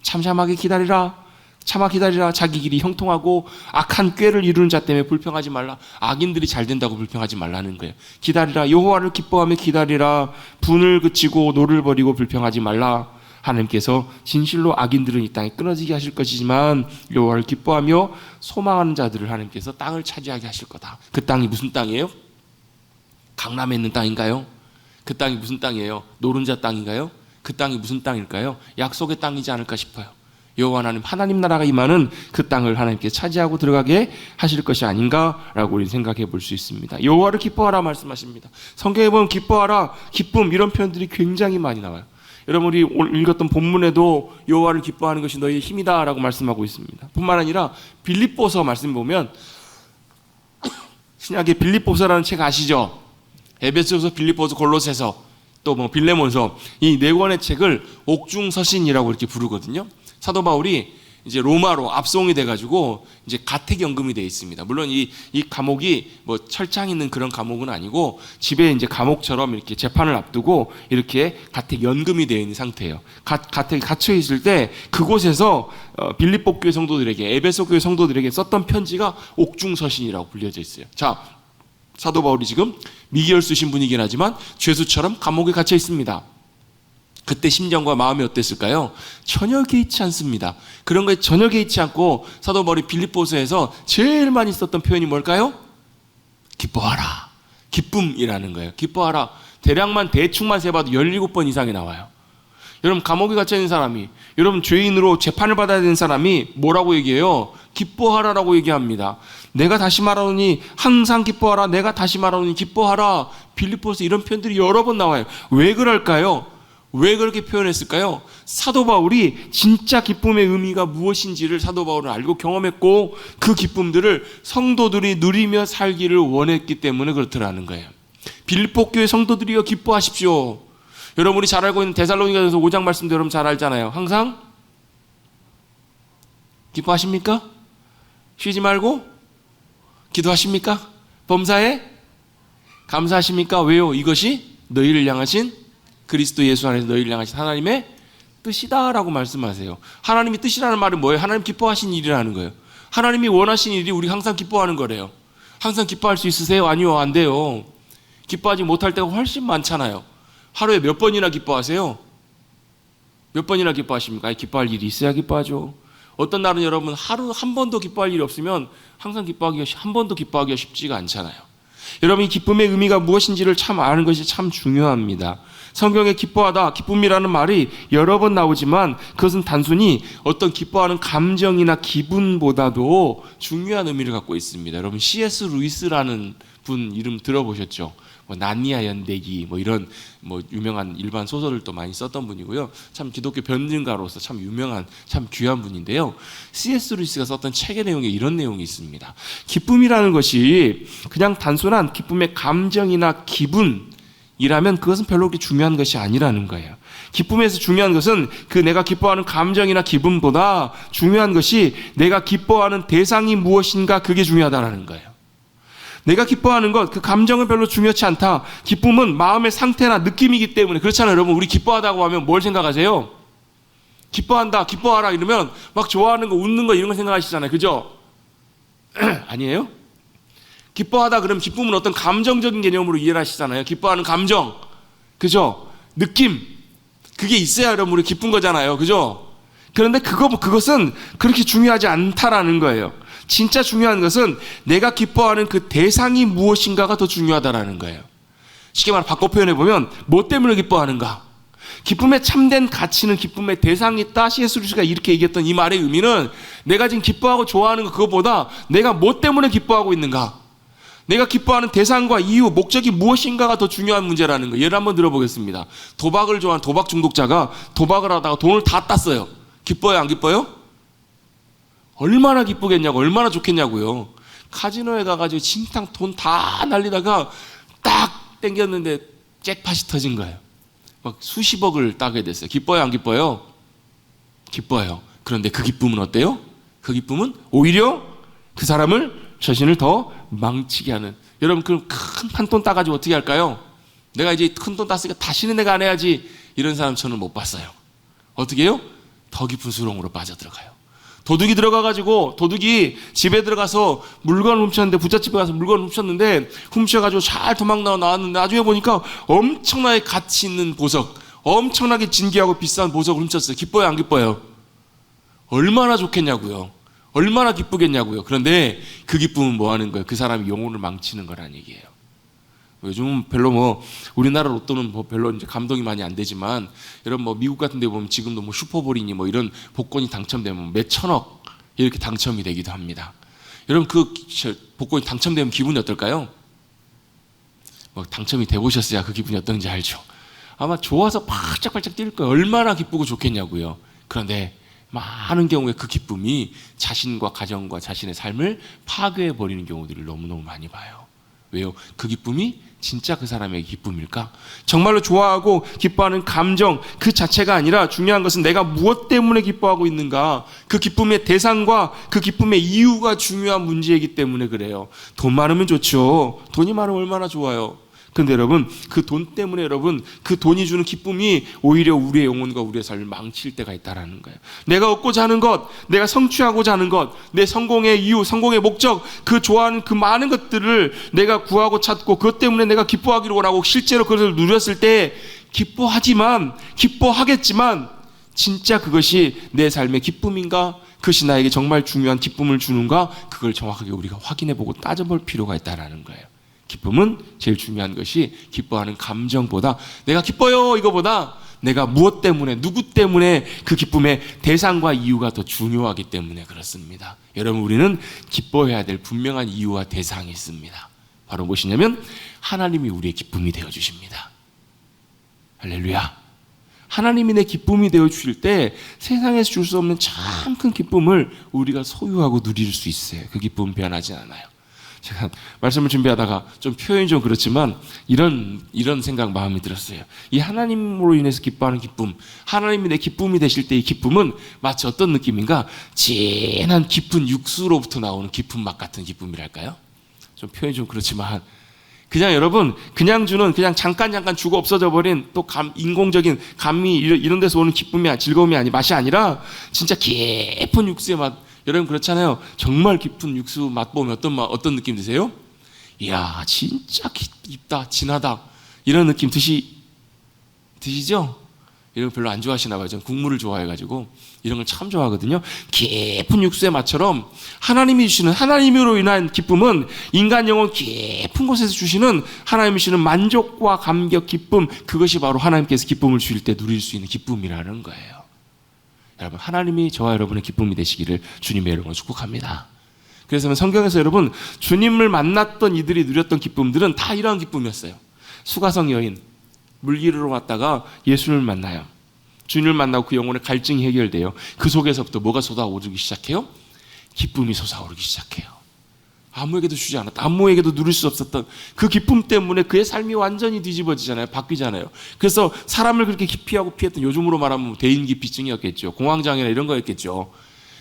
참참하게 기다리라. 참아 기다리라. 자기 길이 형통하고 악한 꾀를 이루는 자 때문에 불평하지 말라. 악인들이 잘 된다고 불평하지 말라는 거예요. 기다리라. 여호와를 기뻐하며 기다리라. 분을 그치고 노를 버리고 불평하지 말라. 하나님께서 진실로 악인들은 이 땅에 끊어지게 하실 것이지만 여호와를 기뻐하며 소망하는 자들을 하나님께서 땅을 차지하게 하실 거다. 그 땅이 무슨 땅이에요? 강남에 있는 땅인가요? 그 땅이 무슨 땅이에요? 노른자 땅인가요? 그 땅이 무슨 땅일까요? 약속의 땅이지 않을까 싶어요. 여호와 하나님 나라가 임하는 그 땅을 하나님께 차지하고 들어가게 하실 것이 아닌가라고 우리 생각해 볼 수 있습니다. 여호와를 기뻐하라 말씀하십니다. 성경에 보면 기뻐하라, 기쁨 이런 표현들이 굉장히 많이 나와요. 여러분 우리 오늘 읽었던 본문에도 여호와를 기뻐하는 것이 너희의 힘이다라고 말씀하고 있습니다. 뿐만 아니라 빌립보서 말씀 보면 신약의 빌립보서라는 책 아시죠? 에베소서, 빌립보서, 골로새서, 또 뭐 빌레몬서 이 네 권의 책을 옥중서신이라고 이렇게 부르거든요. 사도 바울이 이제 로마로 압송이 돼가지고 이제 가택연금이 돼 있습니다. 물론 이 감옥이 뭐 철창 있는 그런 감옥은 아니고 집에 이제 감옥처럼 이렇게 재판을 앞두고 이렇게 가택연금이 되어 있는 상태예요. 가택에 갇혀 있을 때 그곳에서 빌립보 교회 성도들에게, 에베소 교회 성도들에게 썼던 편지가 옥중서신이라고 불려져 있어요. 자, 사도 바울이 지금 미결 쓰신 분이긴 하지만 죄수처럼 감옥에 갇혀 있습니다. 그때 심정과 마음이 어땠을까요? 전혀 개의치 않습니다. 그런 거에 전혀 개의치 않고 사도 바울이 빌립보서에서 제일 많이 썼던 표현이 뭘까요? 기뻐하라. 기쁨이라는 거예요. 기뻐하라. 대충만 세봐도 17번 이상이 나와요. 여러분 감옥에 갇혀 있는 사람이, 여러분 죄인으로 재판을 받아야 되는 사람이 뭐라고 얘기해요? 기뻐하라라고 얘기합니다. 내가 다시 말하노니 항상 기뻐하라. 내가 다시 말하노니 기뻐하라. 빌립보서 이런 표현들이 여러 번 나와요. 왜 그럴까요? 왜 그렇게 표현했을까요? 사도 바울이 진짜 기쁨의 의미가 무엇인지를 사도 바울은 알고 경험했고 그 기쁨들을 성도들이 누리며 살기를 원했기 때문에 그렇더라는 거예요. 빌립보 교회 성도들이여 기뻐하십시오. 여러분이 잘 알고 있는 데살로니가전서 5장 말씀도 여러분 잘 알잖아요. 항상 기뻐하십니까? 쉬지 말고 기도하십니까? 범사에 감사하십니까? 왜요? 이것이 너희를 향하신 그리스도 예수 안에서 너희를 향하신 하나님의 뜻이다라고 말씀하세요. 하나님의 뜻이라는 말은 뭐예요? 하나님 기뻐하신 일이라는 거예요. 하나님이 원하신 일이 우리 항상 기뻐하는 거래요. 항상 기뻐할 수 있으세요? 아니요, 안 돼요. 기뻐하지 못할 때가 훨씬 많잖아요. 하루에 몇 번이나 기뻐하세요? 몇 번이나 기뻐하십니까? 기뻐할 일이 있어야 기뻐하죠. 어떤 날은 여러분 하루 한 번도 기뻐할 일이 없으면 항상 한 번도 기뻐하기가 쉽지가 않잖아요. 여러분 이 기쁨의 의미가 무엇인지를 참 아는 것이 참 중요합니다. 성경에 기뻐하다, 기쁨이라는 말이 여러 번 나오지만 그것은 단순히 어떤 기뻐하는 감정이나 기분보다도 중요한 의미를 갖고 있습니다. 여러분 C.S. 루이스라는 분 이름 들어보셨죠? 나니아 연대기 이런 유명한 일반 소설을 또 많이 썼던 분이고요. 참 기독교 변증가로서 참 유명한 참 귀한 분인데요. C.S. 루이스가 썼던 책의 내용에 이런 내용이 있습니다. 기쁨이라는 것이 그냥 단순한 기쁨의 감정이나 기분이라면 그것은 별로 그렇게 중요한 것이 아니라는 거예요. 기쁨에서 중요한 것은 그 내가 기뻐하는 감정이나 기분보다 중요한 것이 내가 기뻐하는 대상이 무엇인가, 그게 중요하다는 거예요. 내가 기뻐하는 것, 그 감정은 별로 중요치 않다. 기쁨은 마음의 상태나 느낌이기 때문에. 그렇잖아요. 여러분 우리 기뻐하다고 하면 뭘 생각하세요? 기뻐한다, 기뻐하라 이러면 막 좋아하는 거, 웃는 거 이런 거 생각하시잖아요. 그죠? 아니에요? 기뻐하다 그러면 기쁨은 어떤 감정적인 개념으로 이해를 하시잖아요. 기뻐하는 감정, 그죠? 느낌, 그게 있어야 여러분 우리 기쁜 거잖아요. 그죠? 그런데 그것은 그렇게 중요하지 않다라는 거예요. 진짜 중요한 것은 내가 기뻐하는 그 대상이 무엇인가가 더 중요하다라는 거예요. 쉽게 말해 바꿔 표현해보면 뭐 때문에 기뻐하는가? 기쁨의 참된 가치는 기쁨의 대상이 있다. C.S. 루이스가 이렇게 얘기했던 이 말의 의미는 내가 지금 기뻐하고 좋아하는 것, 그것보다 내가 뭐 때문에 기뻐하고 있는가, 내가 기뻐하는 대상과 이유, 목적이 무엇인가가 더 중요한 문제라는 거예요. 예를 한번 들어보겠습니다. 도박을 좋아하는 도박 중독자가 도박을 하다가 돈을 다 땄어요. 기뻐요, 안 기뻐요? 얼마나 기쁘겠냐고, 얼마나 좋겠냐고요. 카지노에 가가지고 진탕 돈 다 날리다가 딱 땡겼는데 잭팟이 터진 거예요. 막 수십억을 따게 됐어요. 기뻐요, 안 기뻐요? 기뻐요. 그런데 그 기쁨은 어때요? 그 기쁨은 오히려 그 사람을, 자신을 더 망치게 하는. 여러분 그럼 큰 판돈 따가지고 어떻게 할까요? 내가 이제 큰 돈 땄으니까 다시는 내가 안 해야지, 이런 사람 저는 못 봤어요. 어떻게 해요? 더 깊은 수렁으로 빠져들어가요. 도둑이 들어가가지고, 도둑이 집에 들어가서 물건을 훔쳤는데, 부잣집에 가서 물건을 훔쳤는데, 훔쳐가지고 잘 도망 나왔는데, 나중에 보니까 엄청나게 가치 있는 보석, 엄청나게 진귀하고 비싼 보석을 훔쳤어요. 기뻐요, 안 기뻐요? 얼마나 좋겠냐고요. 얼마나 기쁘겠냐고요. 그런데 그 기쁨은 뭐 하는 거예요? 그 사람이 영혼을 망치는 거라는 얘기예요. 요즘은 별로 뭐 우리나라 로또는 뭐 별로 이제 감동이 많이 안 되지만 여러분 뭐 미국 같은 데 보면 지금도 뭐 슈퍼볼이니 뭐 이런 복권이 당첨되면 몇 천억 이렇게 당첨이 되기도 합니다. 여러분 그 복권이 당첨되면 기분이 어떨까요? 뭐 당첨이 돼 보셨어야 그 기분이 어떤지 알죠. 아마 좋아서 팔짝팔짝 뛸 거예요. 얼마나 기쁘고 좋겠냐고요. 그런데 많은 경우에 그 기쁨이 자신과 가정과 자신의 삶을 파괴해 버리는 경우들을 너무너무 많이 봐요. 왜요? 그 기쁨이 진짜 그 사람의 기쁨일까? 정말로 좋아하고 기뻐하는 감정 그 자체가 아니라 중요한 것은 내가 무엇 때문에 기뻐하고 있는가, 그 기쁨의 대상과 그 기쁨의 이유가 중요한 문제이기 때문에 그래요. 돈 많으면 좋죠. 돈이 많으면 얼마나 좋아요. 근데 여러분 그 돈 때문에 여러분 그 돈이 주는 기쁨이 오히려 우리의 영혼과 우리의 삶을 망칠 때가 있다라는 거예요. 내가 얻고자 하는 것, 내가 성취하고자 하는 것, 내 성공의 이유, 성공의 목적, 그 좋아하는 그 많은 것들을 내가 구하고 찾고 그것 때문에 내가 기뻐하기를 원하고 실제로 그것을 누렸을 때 기뻐하겠지만 진짜 그것이 내 삶의 기쁨인가? 그것이 나에게 정말 중요한 기쁨을 주는가? 그걸 정확하게 우리가 확인해보고 따져볼 필요가 있다라는 거예요. 기쁨은 제일 중요한 것이 기뻐하는 감정보다 내가 기뻐요 이거보다 내가 무엇 때문에 누구 때문에 그 기쁨의 대상과 이유가 더 중요하기 때문에 그렇습니다. 여러분 우리는 기뻐해야 될 분명한 이유와 대상이 있습니다. 바로 무엇이냐면 하나님이 우리의 기쁨이 되어주십니다. 할렐루야. 하나님이 내 기쁨이 되어주실 때 세상에서 줄 수 없는 참 큰 기쁨을 우리가 소유하고 누릴 수 있어요. 그 기쁨은 변하지 않아요. 제가 말씀을 준비하다가 좀 표현이 좀 그렇지만 이런 생각 마음이 들었어요. 이 하나님으로 인해서 기뻐하는 기쁨, 하나님이 내 기쁨이 되실 때 이 기쁨은 마치 어떤 느낌인가? 진한 깊은 육수로부터 나오는 깊은 맛 같은 기쁨이랄까요? 좀 표현이 좀 그렇지만 그냥 여러분 그냥 주는 그냥 잠깐 주고 없어져 버린 또 인공적인 감미 이런 데서 오는 기쁨이 즐거움이 맛이 아니라 진짜 깊은 육수의 맛. 여러분 그렇잖아요. 정말 깊은 육수 맛보면 어떤 느낌 드세요? 이야 진짜 깊다 진하다 이런 느낌 드시죠? 이런 거 별로 안 좋아하시나 봐요. 저는 국물을 좋아해가지고 이런 걸 참 좋아하거든요. 깊은 육수의 맛처럼 하나님이 주시는 하나님으로 인한 기쁨은 인간 영혼 깊은 곳에서 주시는 하나님이 주시는 만족과 감격 기쁨, 그것이 바로 하나님께서 기쁨을 주실 때 누릴 수 있는 기쁨이라는 거예요. 여러분 하나님이 저와 여러분의 기쁨이 되시기를 주님의 이름으로 축복합니다. 그래서 성경에서 여러분 주님을 만났던 이들이 누렸던 기쁨들은 다 이러한 기쁨이었어요. 수가성 여인 물길으로 왔다가 예수를 만나요. 주님을 만나고 그 영혼의 갈증이 해결돼요. 그 속에서부터 뭐가 솟아오르기 시작해요? 기쁨이 솟아오르기 시작해요. 아무에게도 주지 않았다. 아무에게도 누릴 수 없었던 그 기쁨 때문에 그의 삶이 완전히 뒤집어지잖아요. 바뀌잖아요. 그래서 사람을 그렇게 기피하고 피했던, 요즘으로 말하면 대인기피증이었겠죠. 공황장애나 이런 거였겠죠.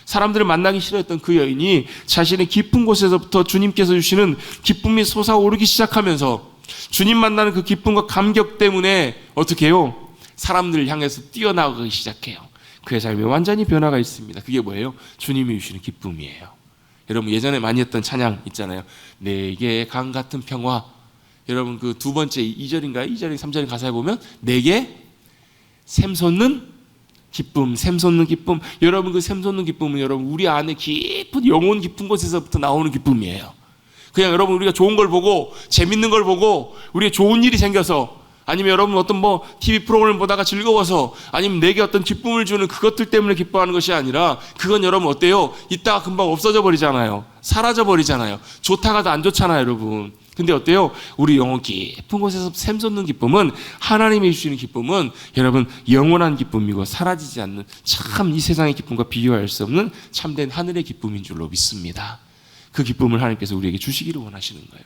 사람들을 만나기 싫어했던 그 여인이 자신의 깊은 곳에서부터 주님께서 주시는 기쁨이 솟아오르기 시작하면서 주님 만나는 그 기쁨과 감격 때문에 어떻게 해요? 사람들을 향해서 뛰어나가기 시작해요. 그의 삶에 완전히 변화가 있습니다. 그게 뭐예요? 주님이 주시는 기쁨이에요. 여러분 예전에 많이 했던 찬양 있잖아요. 내게 강 같은 평화. 여러분 그 두 번째 2절인가요? 2절인 3절인 가사에 보면 내게 샘솟는 기쁨, 샘솟는 기쁨. 여러분 그 샘솟는 기쁨은 여러분 우리 안에 깊은 영혼 깊은 곳에서부터 나오는 기쁨이에요. 그냥 여러분 우리가 좋은 걸 보고 재밌는 걸 보고 우리의 좋은 일이 생겨서, 아니면 여러분 어떤 TV 프로그램 보다가 즐거워서, 아니면 내게 어떤 기쁨을 주는 그것들 때문에 기뻐하는 것이 아니라, 그건 여러분 어때요? 이따가 금방 없어져 버리잖아요. 사라져 버리잖아요. 좋다가도 안 좋잖아요, 여러분. 근데 어때요? 우리 영혼 깊은 곳에서 샘솟는 기쁨은, 하나님이 주시는 기쁨은 여러분 영원한 기쁨이고 사라지지 않는 참 이 세상의 기쁨과 비교할 수 없는 참된 하늘의 기쁨인 줄로 믿습니다. 그 기쁨을 하나님께서 우리에게 주시기를 원하시는 거예요.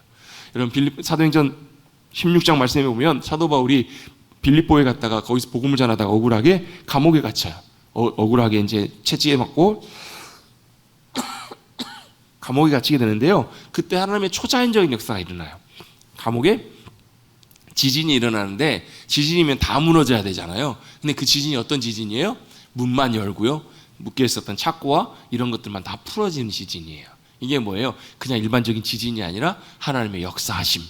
여러분 사도행전 16장 말씀에 보면 사도 바울이 빌립보에 갔다가 거기서 복음을 전하다가 억울하게 감옥에 갇혀요. 억울하게 이제 채찍에 맞고 감옥에 갇히게 되는데요. 그때 하나님의 초자연적인 역사가 일어나요. 감옥에 지진이 일어나는데, 지진이면 다 무너져야 되잖아요. 근데 그 지진이 어떤 지진이에요? 문만 열고요, 묶여 있었던 창고와 이런 것들만 다 풀어지는 지진이에요. 이게 뭐예요? 그냥 일반적인 지진이 아니라 하나님의 역사하심,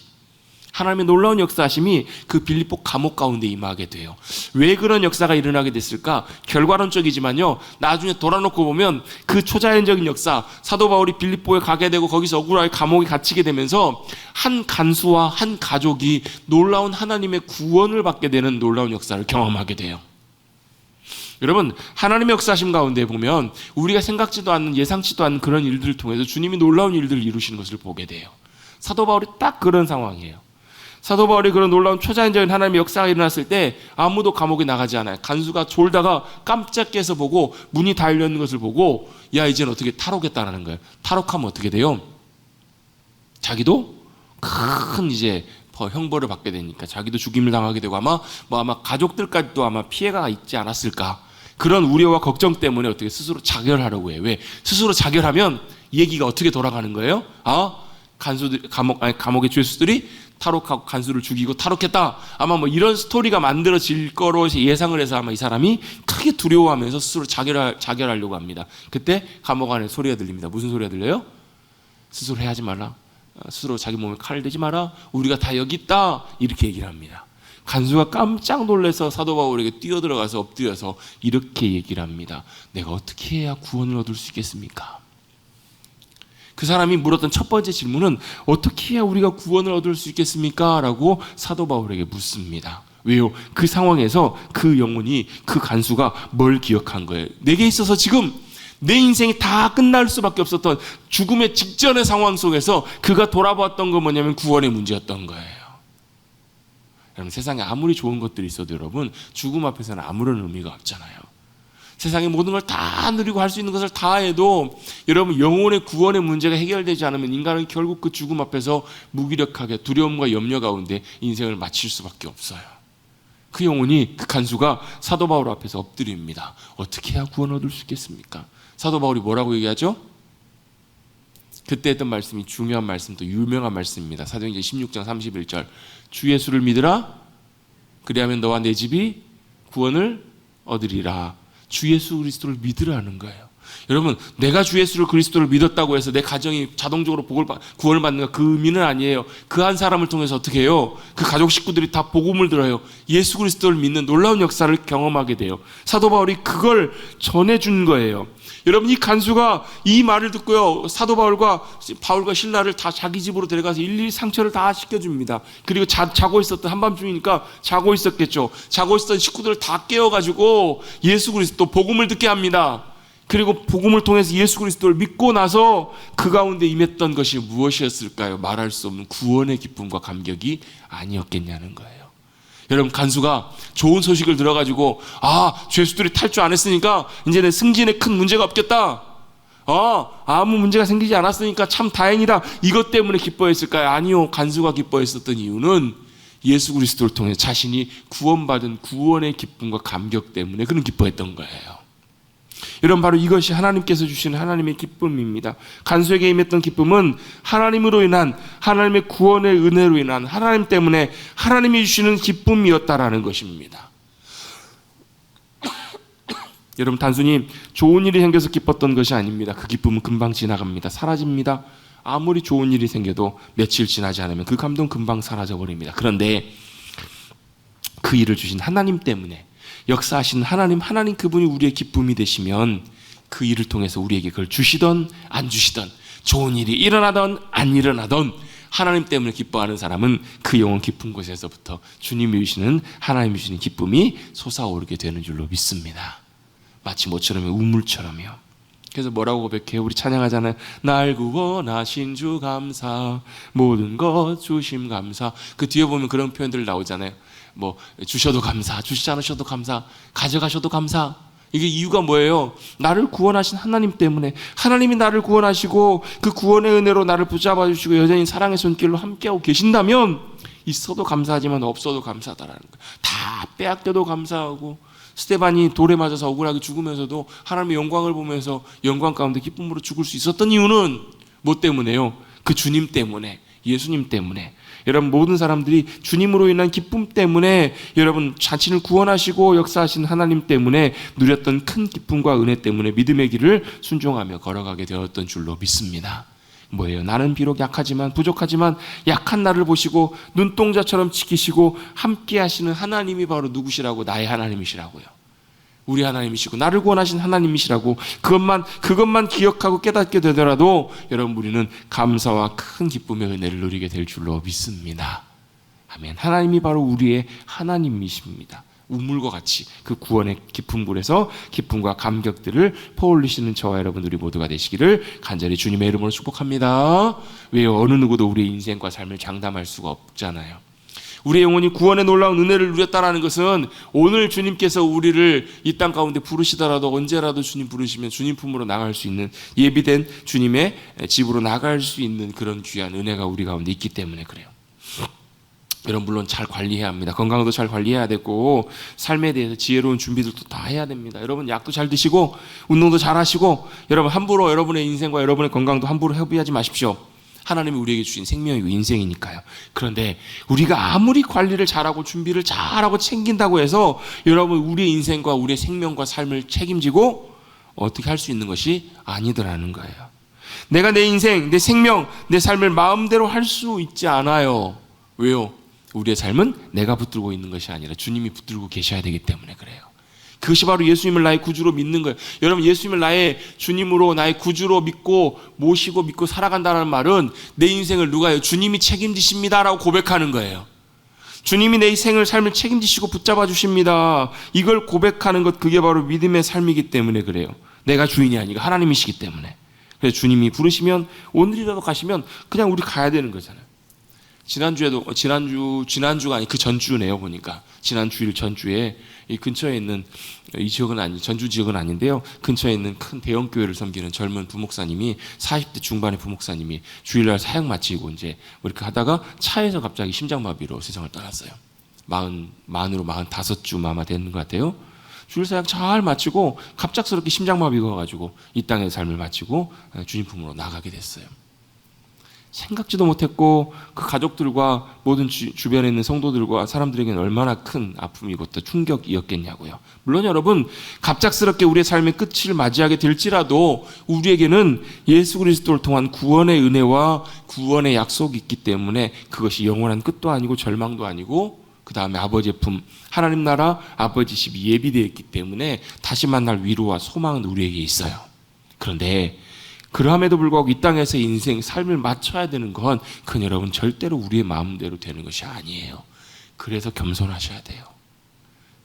하나님의 놀라운 역사하심이 그 빌립보 감옥 가운데 임하게 돼요. 왜 그런 역사가 일어나게 됐을까? 결과론적이지만요, 나중에 돌아놓고 보면 그 초자연적인 역사, 사도 바울이 빌립보에 가게 되고 거기서 억울하게 감옥에 갇히게 되면서 한 간수와 한 가족이 놀라운 하나님의 구원을 받게 되는 놀라운 역사를 경험하게 돼요. 여러분, 하나님의 역사하심 가운데 보면 우리가 생각지도 않는, 예상치도 않는 그런 일들을 통해서 주님이 놀라운 일들을 이루시는 것을 보게 돼요. 사도 바울이 딱 그런 상황이에요. 사도 바울이 그런 놀라운 초자연적인 하나님의 역사가 일어났을 때 아무도 감옥에 나가지 않아요. 간수가 졸다가 깜짝 깨서 보고 문이 다 열려 있는 것을 보고, 야, 이제는 어떻게 탈옥했다라는 거예요. 탈옥하면 어떻게 돼요? 자기도 큰 이제 형벌을 받게 되니까 자기도 죽임을 당하게 되고 아마 가족들까지도 아마 피해가 있지 않았을까, 그런 우려와 걱정 때문에 어떻게 스스로 자결하려고 해요. 왜? 스스로 자결하면 얘기가 어떻게 돌아가는 거예요? 간수들, 감옥의 죄수들이 탈옥하고 간수를 죽이고 탈옥했다, 아마 이런 스토리가 만들어질 거로 예상을 해서 아마 이 사람이 크게 두려워하면서 스스로 자결하려고 합니다. 그때 감옥 안에 소리가 들립니다. 무슨 소리가 들려요? 스스로 해하지 말라, 스스로 자기 몸에 칼을 대지 마라, 우리가 다 여기 있다, 이렇게 얘기를 합니다. 간수가 깜짝 놀라서 사도 바울에게 뛰어들어가서 엎드려서 이렇게 얘기를 합니다. 내가 어떻게 해야 구원을 얻을 수 있겠습니까? 그 사람이 물었던 첫 번째 질문은 어떻게 해야 우리가 구원을 얻을 수 있겠습니까? 라고 사도 바울에게 묻습니다. 왜요? 그 상황에서 그 영혼이, 그 간수가 뭘 기억한 거예요? 내게 있어서 지금 내 인생이 다 끝날 수밖에 없었던 죽음의 직전의 상황 속에서 그가 돌아보았던 건 뭐냐면 구원의 문제였던 거예요. 여러분, 세상에 아무리 좋은 것들이 있어도 여러분, 죽음 앞에서는 아무런 의미가 없잖아요. 세상의 모든 걸 다 누리고 할 수 있는 것을 다 해도 여러분, 영혼의 구원의 문제가 해결되지 않으면 인간은 결국 그 죽음 앞에서 무기력하게 두려움과 염려 가운데 인생을 마칠 수밖에 없어요. 그 영혼이, 그 간수가 사도 바울 앞에서 엎드립니다. 어떻게 해야 구원 얻을 수 있겠습니까? 사도 바울이 뭐라고 얘기하죠? 그때 했던 말씀이 중요한 말씀, 또 유명한 말씀입니다. 사도행전 16장 31절, 주 예수를 믿으라, 그리하면 너와 내 집이 구원을 얻으리라. 주 예수 그리스도를 믿으라는 거예요. 여러분, 내가 주 예수 그리스도를 믿었다고 해서 내 가정이 자동적으로 구원을 받는 그 의미는 아니에요. 그 한 사람을 통해서 어떻게 해요? 그 가족 식구들이 다 복음을 들어요. 예수 그리스도를 믿는 놀라운 역사를 경험하게 돼요. 사도 바울이 그걸 전해준 거예요. 여러분, 이 간수가 이 말을 듣고요, 사도 바울과 신라를 다 자기 집으로 데려가서 일일이 상처를 다 씻겨줍니다. 그리고 자고 있었던, 한밤중이니까 자고 있었겠죠. 자고 있었던 식구들을 다 깨워가지고 예수 그리스도 복음을 듣게 합니다. 그리고 복음을 통해서 예수 그리스도를 믿고 나서 그 가운데 임했던 것이 무엇이었을까요? 말할 수 없는 구원의 기쁨과 감격이 아니었겠냐는 거예요. 여러분, 간수가 좋은 소식을 들어가지고, 죄수들이 탈주 안 했으니까 이제 내 승진에 큰 문제가 없겠다, 아무 문제가 생기지 않았으니까 참 다행이다, 이것 때문에 기뻐했을까요? 아니요. 간수가 기뻐했었던 이유는 예수 그리스도를 통해 자신이 구원받은 구원의 기쁨과 감격 때문에 그는 기뻐했던 거예요. 여러분, 바로 이것이 하나님께서 주시는 하나님의 기쁨입니다. 간수에게 임했던 기쁨은 하나님으로 인한, 하나님의 구원의 은혜로 인한, 하나님 때문에 하나님이 주시는 기쁨이었다라는 것입니다. 여러분, 단순히 좋은 일이 생겨서 기뻤던 것이 아닙니다. 그 기쁨은 금방 지나갑니다. 사라집니다. 아무리 좋은 일이 생겨도 며칠 지나지 않으면 그 감동 금방 사라져버립니다. 그런데 그 일을 주신 하나님 때문에, 역사하신 하나님 그분이 우리의 기쁨이 되시면 그 일을 통해서 우리에게 그걸 주시던 안 주시던, 좋은 일이 일어나던 안 일어나던 하나님 때문에 기뻐하는 사람은 그 영혼 깊은 곳에서부터 주님이 주시는, 하나님이 주시는 기쁨이 솟아오르게 되는 줄로 믿습니다. 마치 모처럼 우물처럼요. 그래서 뭐라고 고백해요? 우리 찬양하잖아요. 날 구원하신 주 감사, 모든 것 주심 감사. 그 뒤에 보면 그런 표현들 나오잖아요. 주셔도 감사, 주시지 않으셔도 감사, 가져가셔도 감사. 이게 이유가 뭐예요? 나를 구원하신 하나님 때문에, 하나님이 나를 구원하시고 그 구원의 은혜로 나를 붙잡아 주시고 여전히 사랑의 손길로 함께하고 계신다면 있어도 감사하지만 없어도 감사하다라는 거예요. 다 빼앗겨도 감사하고, 스데반이 돌에 맞아서 억울하게 죽으면서도 하나님의 영광을 보면서 영광 가운데 기쁨으로 죽을 수 있었던 이유는 뭐 때문에요? 그 주님 때문에, 예수님 때문에. 여러분, 모든 사람들이 주님으로 인한 기쁨 때문에, 여러분 자신을 구원하시고 역사하신 하나님 때문에 누렸던 큰 기쁨과 은혜 때문에 믿음의 길을 순종하며 걸어가게 되었던 줄로 믿습니다. 뭐예요? 나는 비록 약하지만 부족하지만 약한 나를 보시고 눈동자처럼 지키시고 함께 하시는 하나님이 바로 누구시라고? 나의 하나님이시라고요. 우리 하나님이시고 나를 구원하신 하나님이시라고 그것만 기억하고 깨닫게 되더라도 여러분 우리는 감사와 큰 기쁨의 은혜를 누리게 될 줄로 믿습니다. 아멘. 하나님이 바로 우리의 하나님이십니다. 우물과 같이 그 구원의 깊은 물에서 기쁨과 감격들을 퍼올리시는 저와 여러분 우리 모두가 되시기를 간절히 주님의 이름으로 축복합니다. 왜요? 어느 누구도 우리의 인생과 삶을 장담할 수가 없잖아요. 우리의 영혼이 구원의 놀라운 은혜를 누렸다는 것은 오늘 주님께서 우리를 이 땅 가운데 부르시더라도 언제라도 주님 부르시면 주님 품으로 나갈 수 있는 예비된 주님의 집으로 나갈 수 있는 그런 귀한 은혜가 우리 가운데 있기 때문에 그래요. 여러분 물론 잘 관리해야 합니다. 건강도 잘 관리해야 되고 삶에 대해서 지혜로운 준비들도 다 해야 됩니다. 여러분 약도 잘 드시고 운동도 잘 하시고 여러분 함부로 여러분의 인생과 여러분의 건강도 함부로 허비하지 마십시오. 하나님이 우리에게 주신 생명이고 인생이니까요. 그런데 우리가 아무리 관리를 잘하고 준비를 잘하고 챙긴다고 해서 여러분 우리의 인생과 우리의 생명과 삶을 책임지고 어떻게 할 수 있는 것이 아니더라는 거예요. 내가 내 인생, 내 생명, 내 삶을 마음대로 할 수 있지 않아요. 왜요? 우리의 삶은 내가 붙들고 있는 것이 아니라 주님이 붙들고 계셔야 되기 때문에 그래요. 그것이 바로 예수님을 나의 구주로 믿는 거예요. 여러분 예수님을 나의 주님으로 나의 구주로 믿고 모시고 믿고 살아간다는 말은 내 인생을 누가요? 주님이 책임지십니다라고 고백하는 거예요. 주님이 내 인생을 삶을 책임지시고 붙잡아 주십니다. 이걸 고백하는 것 그게 바로 믿음의 삶이기 때문에 그래요. 내가 주인이 아니고 하나님이시기 때문에. 그래서 주님이 부르시면 오늘이라도 가시면 그냥 우리 가야 되는 거잖아요. 지난주가 아니 그 전주네요. 보니까 지난 주일 전주에 이 근처에 있는 이 지역은 전주 지역은 아닌데요. 근처에 있는 큰 대형 교회를 섬기는 젊은 부목사님이 40대 중반의 부목사님이 주일날 사역 마치고 이제 이렇게 하다가 차에서 갑자기 심장마비로 세상을 떠났어요. 만으로 45주 아마 되는 것 같아요. 주일 사역 잘 마치고 갑작스럽게 심장마비가 와가지고 이 땅의 삶을 마치고 주님 품으로 나가게 됐어요. 생각지도 못했고 그 가족들과 모든 주변에 있는 성도들과 사람들에게는 얼마나 큰 아픔이고 또 충격이었겠냐고요. 물론 여러분 갑작스럽게 우리의 삶의 끝을 맞이하게 될지라도 우리에게는 예수 그리스도를 통한 구원의 은혜와 구원의 약속이 있기 때문에 그것이 영원한 끝도 아니고 절망도 아니고 그 다음에 아버지의 품 하나님 나라 아버지 집이 예비되어 있기 때문에 다시 만날 위로와 소망은 우리에게 있어요. 그런데 그럼에도 불구하고 이 땅에서 인생, 삶을 맞춰야 되는 건 그건 여러분 절대로 우리의 마음대로 되는 것이 아니에요. 그래서 겸손하셔야 돼요.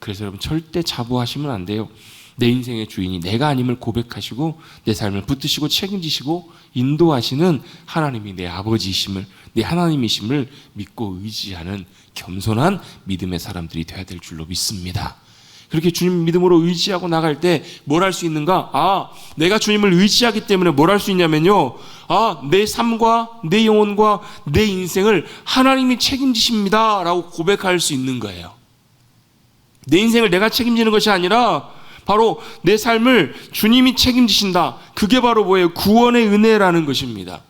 그래서 여러분 절대 자부하시면 안 돼요. 내 인생의 주인이 내가 아님을 고백하시고 내 삶을 붙드시고 책임지시고 인도하시는 하나님이 내 아버지이심을 내 하나님이심을 믿고 의지하는 겸손한 믿음의 사람들이 되어야 될 줄로 믿습니다. 그렇게 주님 믿음으로 의지하고 나갈 때 뭘 할 수 있는가? 내가 주님을 의지하기 때문에 뭘 할 수 있냐면요. 내 삶과 내 영혼과 내 인생을 하나님이 책임지십니다 라고 고백할 수 있는 거예요. 내 인생을 내가 책임지는 것이 아니라 바로 내 삶을 주님이 책임지신다. 그게 바로 뭐예요? 구원의 은혜라는 것입니다.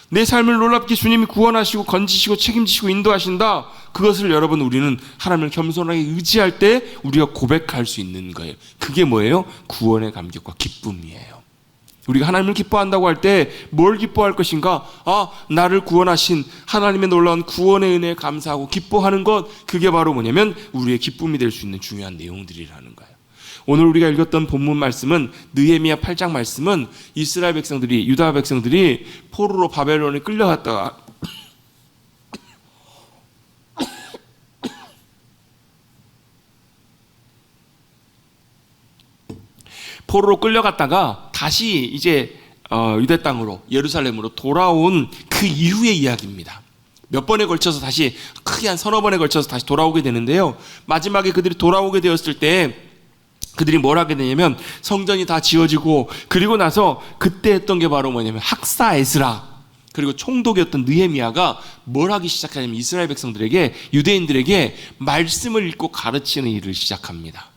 내 삶을 놀랍게 주님이 구원하시고 건지시고 책임지시고 인도하신다. 그것을 여러분 우리는 하나님을 겸손하게 의지할 때 우리가 고백할 수 있는 거예요. 그게 뭐예요? 구원의 감격과 기쁨이에요. 우리가 하나님을 기뻐한다고 할 때 뭘 기뻐할 것인가? 나를 구원하신 하나님의 놀라운 구원의 은혜에 감사하고 기뻐하는 것, 그게 바로 뭐냐면 우리의 기쁨이 될 수 있는 중요한 내용들이라는 거예요. 오늘 우리가 읽었던 본문 말씀은 느헤미야 8장 말씀은 이스라엘 백성들이 유다 백성들이 포로로 바벨론에 끌려갔다가 다시 이제 유대 땅으로 예루살렘으로 돌아온 그 이후의 이야기입니다. 몇 번에 걸쳐서 다시 크게 한 서너 번에 걸쳐서 다시 돌아오게 되는데요. 마지막에 그들이 돌아오게 되었을 때 그들이 뭘 하게 되냐면 성전이 다 지어지고 그리고 나서 그때 했던 게 바로 뭐냐면 학사 에스라 그리고 총독이었던 느헤미야가 뭘 하기 시작하냐면 이스라엘 백성들에게 유대인들에게 말씀을 읽고 가르치는 일을 시작합니다.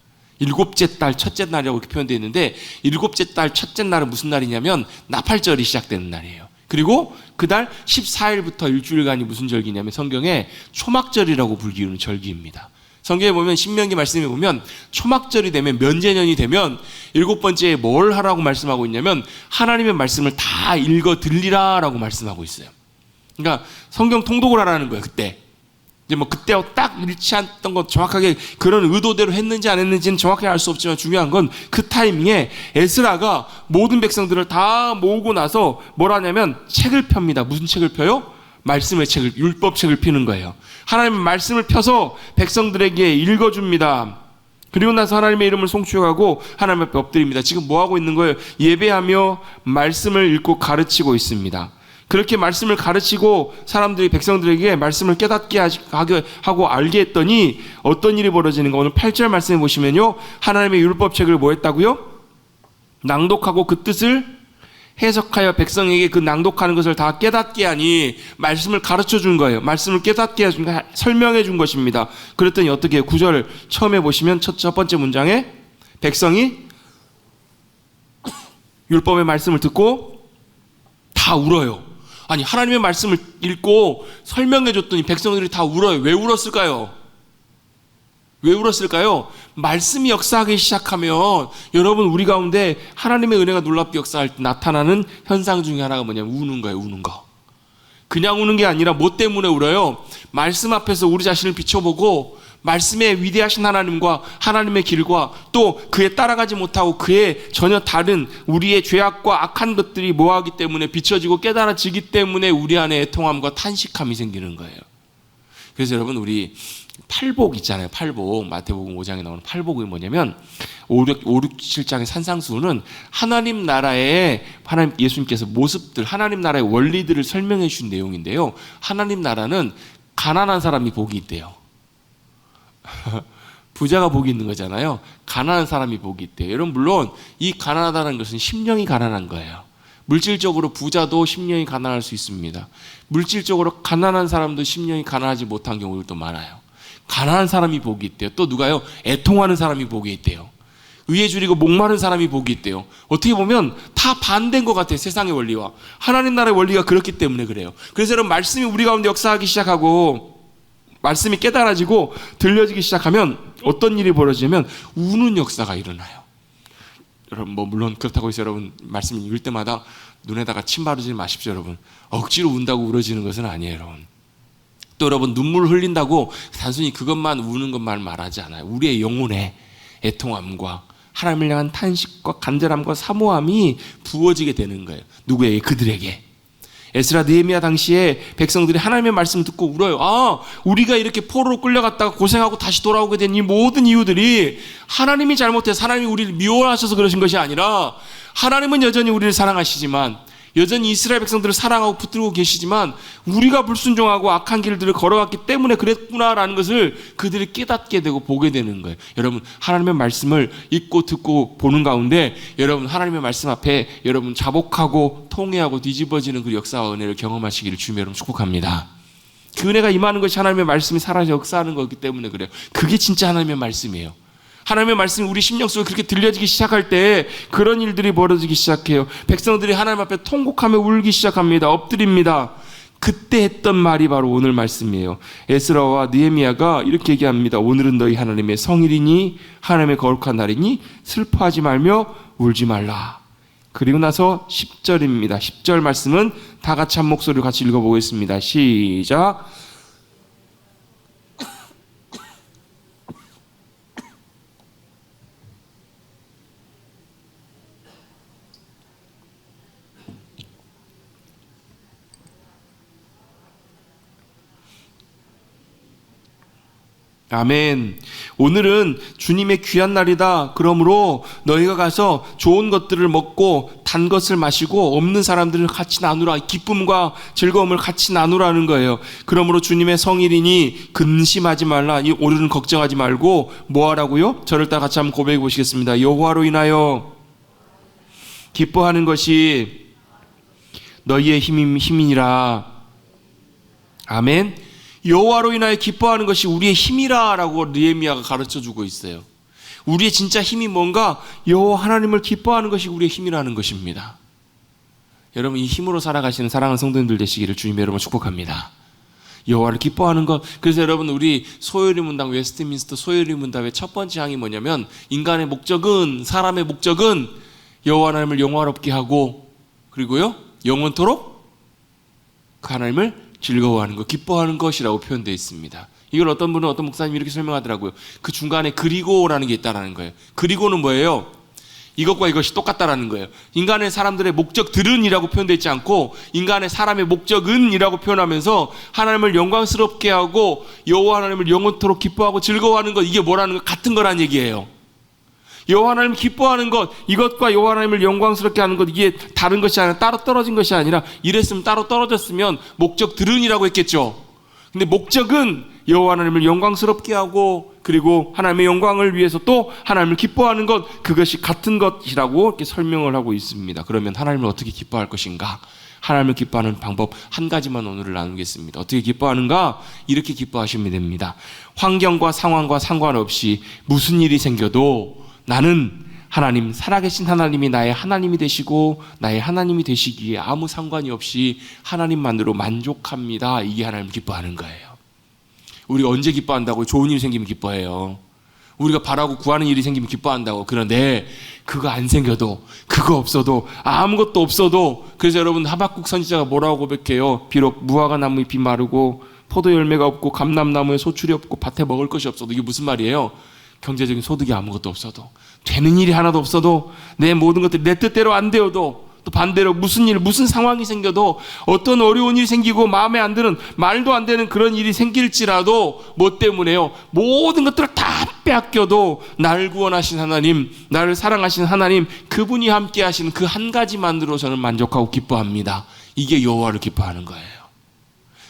일곱째 달 첫째 날이라고 이렇게 표현되어 있는데 일곱째 달 첫째 날은 무슨 날이냐면 나팔절이 시작되는 날이에요. 그리고 그달 14일부터 일주일간이 무슨 절기냐면 성경에 초막절이라고 불리우는 절기입니다. 성경에 보면 신명기 말씀에 보면 초막절이 되면 면제년이 되면 7번째에 뭘 하라고 말씀하고 있냐면 하나님의 말씀을 다 읽어 들리라 라고 말씀하고 있어요. 그러니까 성경 통독을 하라는 거예요. 그때 이제 뭐 그때와 딱 일치했던 것 정확하게 그런 의도대로 했는지 안 했는지는 정확히 알 수 없지만 중요한 건 그 타이밍에 에스라가 모든 백성들을 다 모으고 나서 뭘 하냐면 책을 펴니다. 무슨 책을 펴요? 말씀의 책을, 율법책을 피는 거예요. 하나님의 말씀을 펴서 백성들에게 읽어줍니다. 그리고 나서 하나님의 이름을 송축하고 하나님 앞에 엎드립니다. 지금 뭐 하고 있는 거예요? 예배하며 말씀을 읽고 가르치고 있습니다. 그렇게 말씀을 가르치고 사람들이 백성들에게 말씀을 깨닫게 하고 알게 했더니 어떤 일이 벌어지는가? 오늘 8절 말씀해 보시면요, 하나님의 율법책을 뭐 했다고요? 낭독하고 그 뜻을 해석하여 백성에게 그 낭독하는 것을 다 깨닫게 하니 말씀을 가르쳐 준 거예요. 말씀을 깨닫게 해준, 설명해 준 것입니다. 그랬더니 어떻게 해요? 9절 처음에 보시면 첫 번째 문장에 백성이 율법의 말씀을 듣고 다 울어요. 아니, 하나님의 말씀을 읽고 설명해 줬더니 백성들이 다 울어요. 왜 울었을까요? 왜 울었을까요? 말씀이 역사하기 시작하면 여러분, 우리 가운데 하나님의 은혜가 놀랍게 역사할 때 나타나는 현상 중에 하나가 뭐냐면 우는 거예요. 우는 거. 그냥 우는 게 아니라 뭐 때문에 울어요? 말씀 앞에서 우리 자신을 비춰보고 말씀의 위대하신 하나님과 하나님의 길과 또 그에 따라가지 못하고 그에 전혀 다른 우리의 죄악과 악한 것들이 뭐하기 때문에 비춰지고 깨달아지기 때문에 우리 안에 애통함과 탄식함이 생기는 거예요. 그래서 여러분, 우리 팔복 있잖아요. 팔복. 마태복음 5장에 나오는 팔복이 뭐냐면 5, 6, 7장의 산상수훈은 하나님 나라의 하나님 예수님께서 모습들, 하나님 나라의 원리들을 설명해 주신 내용인데요. 하나님 나라는 가난한 사람이 복이 있대요. 부자가 복이 있는 거잖아요. 가난한 사람이 복이 있대요. 여러분, 물론 이 가난하다는 것은 심령이 가난한 거예요. 물질적으로 부자도 심령이 가난할 수 있습니다. 물질적으로 가난한 사람도 심령이 가난하지 못한 경우들도 많아요. 가난한 사람이 복이 있대요. 또 누가요? 애통하는 사람이 복이 있대요. 의에 줄이고 목마른 사람이 복이 있대요. 어떻게 보면 다 반대인 것 같아요. 세상의 원리와 하나님 나라의 원리가 그렇기 때문에 그래요. 그래서 여러분, 말씀이 우리 가운데 역사하기 시작하고 말씀이 깨달아지고 들려지기 시작하면 어떤 일이 벌어지냐면 우는 역사가 일어나요. 여러분, 뭐 물론 그렇다고 해서 여러분 말씀 읽을 때마다 눈에다가 침 바르지 마십시오. 여러분, 억지로 운다고 울어지는 것은 아니에요. 여러분, 또 여러분, 눈물 흘린다고 단순히 그것만 우는 것만 말하지 않아요. 우리의 영혼에 애통함과 하나님을 향한 탄식과 간절함과 사모함이 부어지게 되는 거예요. 누구에게? 그들에게. 에스라 느헤미야 당시에 백성들이 하나님의 말씀을 듣고 울어요. 아, 우리가 이렇게 포로로 끌려갔다가 고생하고 다시 돌아오게 된 이 모든 이유들이 하나님이 잘못해서 하나님이 우리를 미워하셔서 그러신 것이 아니라 하나님은 여전히 우리를 사랑하시지만, 여전히 이스라엘 백성들을 사랑하고 붙들고 계시지만 우리가 불순종하고 악한 길들을 걸어갔기 때문에 그랬구나라는 것을 그들이 깨닫게 되고 보게 되는 거예요. 여러분, 하나님의 말씀을 읽고 듣고 보는 가운데 여러분, 하나님의 말씀 앞에 여러분 자복하고 통회하고 뒤집어지는 그 역사와 은혜를 경험하시기를 주님의 이름으로 축복합니다. 그 은혜가 임하는 것이 하나님의 말씀이 살아서 역사하는 거기 때문에 그래요. 그게 진짜 하나님의 말씀이에요. 하나님의 말씀이 우리 심령 속에 그렇게 들려지기 시작할 때 그런 일들이 벌어지기 시작해요. 백성들이 하나님 앞에 통곡하며 울기 시작합니다. 엎드립니다. 그때 했던 말이 바로 오늘 말씀이에요. 에스라와 느헤미야가 이렇게 얘기합니다. 오늘은 너희 하나님의 성일이니 하나님의 거룩한 날이니 슬퍼하지 말며 울지 말라. 그리고 나서 10절입니다. 10절 말씀은 다 같이 한 목소리로 같이 읽어보겠습니다. 시작. 아멘. 오늘은 주님의 귀한 날이다. 그러므로 너희가 가서 좋은 것들을 먹고 단 것을 마시고 없는 사람들을 같이 나누라. 기쁨과 즐거움을 같이 나누라는 거예요. 그러므로 주님의 성일이니 근심하지 말라. 이 오늘은 걱정하지 말고 뭐 하라고요? 저를 따라 같이 한번 고백해 보시겠습니다. 여호와로 인하여 기뻐하는 것이 너희의 힘이니라. 아멘. 여호와로 인하여 기뻐하는 것이 우리의 힘이라라고 느헤미야가 가르쳐주고 있어요. 우리의 진짜 힘이 뭔가? 여호와 하나님을 기뻐하는 것이 우리의 힘이라는 것입니다. 여러분, 이 힘으로 살아가시는 사랑하는 성도님들 되시기를 주님의 이름으로 축복합니다. 여호와를 기뻐하는 것. 그래서 여러분 우리 소요리 문답, 웨스트민스터 소요리 문답의 첫 번째 항이 뭐냐면 인간의 목적은, 사람의 목적은 여호와 하나님을 영화롭게 하고 그리고요 영원토록 그 하나님을 즐거워하는 것, 기뻐하는 것이라고 표현되어 있습니다. 이걸 어떤 분은, 어떤 목사님이 이렇게 설명하더라고요. 그 중간에 그리고라는 게 있다라는 거예요. 그리고는 뭐예요? 이것과 이것이 똑같다라는 거예요. 인간의 사람들의 목적들은 이라고 표현되어 있지 않고 인간의 사람의 목적은 이라고 표현하면서 하나님을 영광스럽게 하고 여호와 하나님을 영원토록 기뻐하고 즐거워하는 것, 이게 뭐라는 것, 같은 거란 얘기예요. 여호와 하나님을 기뻐하는 것, 이것과 여호와 하나님을 영광스럽게 하는 것, 이게 다른 것이 아니라 따로 떨어진 것이 아니라, 이랬으면 따로 떨어졌으면 목적들은 이라고 했겠죠. 근데 목적은 여호와 하나님을 영광스럽게 하고 그리고 하나님의 영광을 위해서 또 하나님을 기뻐하는 것, 그것이 같은 것이라고 이렇게 설명을 하고 있습니다. 그러면 하나님을 어떻게 기뻐할 것인가? 하나님을 기뻐하는 방법 한 가지만 오늘 나누겠습니다. 어떻게 기뻐하는가? 이렇게 기뻐하시면 됩니다. 환경과 상황과 상관없이 무슨 일이 생겨도 나는 하나님, 살아계신 하나님이 나의 하나님이 되시고 나의 하나님이 되시기에 아무 상관이 없이 하나님만으로 만족합니다. 이게 하나님을 기뻐하는 거예요. 우리가 언제 기뻐한다고? 좋은 일이 생기면 기뻐해요. 우리가 바라고 구하는 일이 생기면 기뻐한다고. 그런데 그거 안 생겨도, 그거 없어도, 아무것도 없어도, 그래서 여러분 하박국 선지자가 뭐라고 고백해요? 비록 무화과 나무 잎이 마르고 포도 열매가 없고 감람나무에 소출이 없고 밭에 먹을 것이 없어도, 이게 무슨 말이에요? 경제적인 소득이 아무것도 없어도, 되는 일이 하나도 없어도, 내 모든 것들이 내 뜻대로 안 되어도, 또 반대로 무슨 일, 무슨 상황이 생겨도, 어떤 어려운 일이 생기고 마음에 안 드는, 말도 안 되는 그런 일이 생길지라도 뭐 때문에요? 모든 것들을 다 빼앗겨도 나를 구원하신 하나님, 나를 사랑하신 하나님, 그분이 함께 하시는 그 한 가지만으로 저는 만족하고 기뻐합니다. 이게 여호와를 기뻐하는 거예요.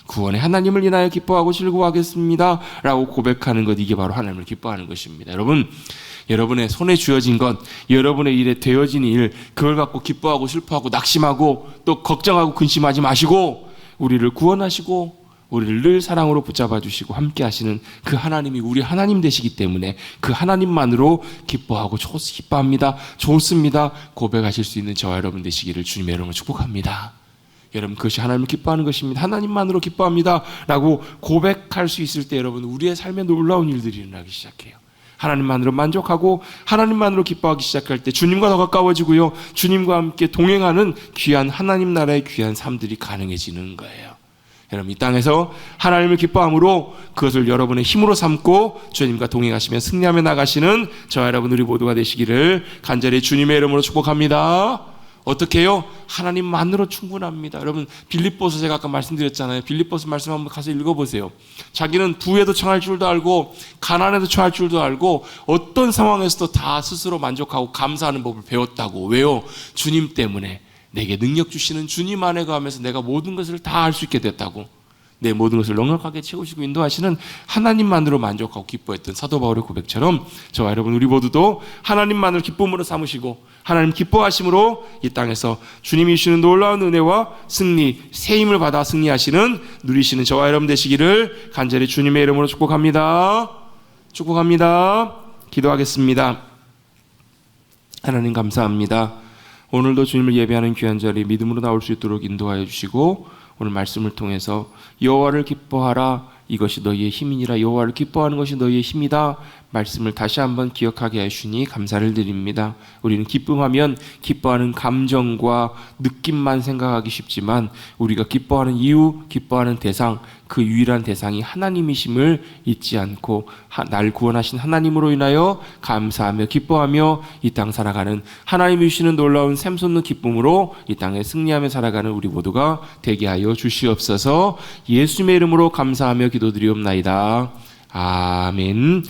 구원의 하나님을 인하여 기뻐하고 즐거워하겠습니다 라고 고백하는 것, 이게 바로 하나님을 기뻐하는 것입니다. 여러분, 여러분의 손에 쥐어진 것, 여러분의 일에 되어진 일, 그걸 갖고 기뻐하고 슬퍼하고 낙심하고 또 걱정하고 근심하지 마시고, 우리를 구원하시고 우리를 늘 사랑으로 붙잡아 주시고 함께 하시는 그 하나님이 우리 하나님 되시기 때문에 그 하나님만으로 기뻐하고 기뻐합니다, 좋습니다 고백하실 수 있는 저와 여러분 되시기를 주님의 이름으로 축복합니다. 여러분, 그것이 하나님을 기뻐하는 것입니다. 하나님만으로 기뻐합니다 라고 고백할 수 있을 때 여러분, 우리의 삶에 놀라운 일들이 일어나기 시작해요. 하나님만으로 만족하고 하나님만으로 기뻐하기 시작할 때 주님과 더 가까워지고요, 주님과 함께 동행하는 귀한 하나님 나라의 귀한 삶들이 가능해지는 거예요. 여러분, 이 땅에서 하나님을 기뻐함으로 그것을 여러분의 힘으로 삼고 주님과 동행하시며 승리하며 나가시는 저와 여러분 우리 모두가 되시기를 간절히 주님의 이름으로 축복합니다. 어떻게 해요? 하나님만으로 충분합니다. 여러분, 빌립보서 제가 아까 말씀드렸잖아요. 빌립보서 말씀 한번 가서 읽어보세요. 자기는 부에도 처할 줄도 알고 가난에도 처할 줄도 알고 어떤 상황에서도 다 스스로 만족하고 감사하는 법을 배웠다고. 왜요? 주님 때문에, 내게 능력 주시는 주님 안에 거하면서 내가 모든 것을 다 할 수 있게 됐다고. 내 모든 것을 넉넉하게 채우시고 인도하시는 하나님만으로 만족하고 기뻐했던 사도 바울의 고백처럼 저와 여러분 우리 모두도 하나님만을 기쁨으로 삼으시고 하나님 기뻐하심으로 이 땅에서 주님이 주시는 놀라운 은혜와 승리, 세임을 받아 승리하시는, 누리시는 저와 여러분 되시기를 간절히 주님의 이름으로 축복합니다. 축복합니다. 기도하겠습니다. 하나님 감사합니다. 오늘도 주님을 예배하는 귀한 자리 믿음으로 나올 수 있도록 인도하여 주시고, 오늘 말씀을 통해서 여호와를 기뻐하라, 이것이 너희의 힘이니라, 여호와를 기뻐하는 것이 너희의 힘이다 말씀을 다시 한번 기억하게 하시니 감사를 드립니다. 우리는 기쁨하면 기뻐하는 감정과 느낌만 생각하기 쉽지만 우리가 기뻐하는 이유, 기뻐하는 대상, 그 유일한 대상이 하나님이심을 잊지 않고 날 구원하신 하나님으로 인하여 감사하며 기뻐하며 이 땅 살아가는, 하나님이 주시는 놀라운 샘솟는 기쁨으로 이 땅에 승리하며 살아가는 우리 모두가 되게 하여 주시옵소서. 예수님의 이름으로 감사하며 기도드리옵나이다. 아멘.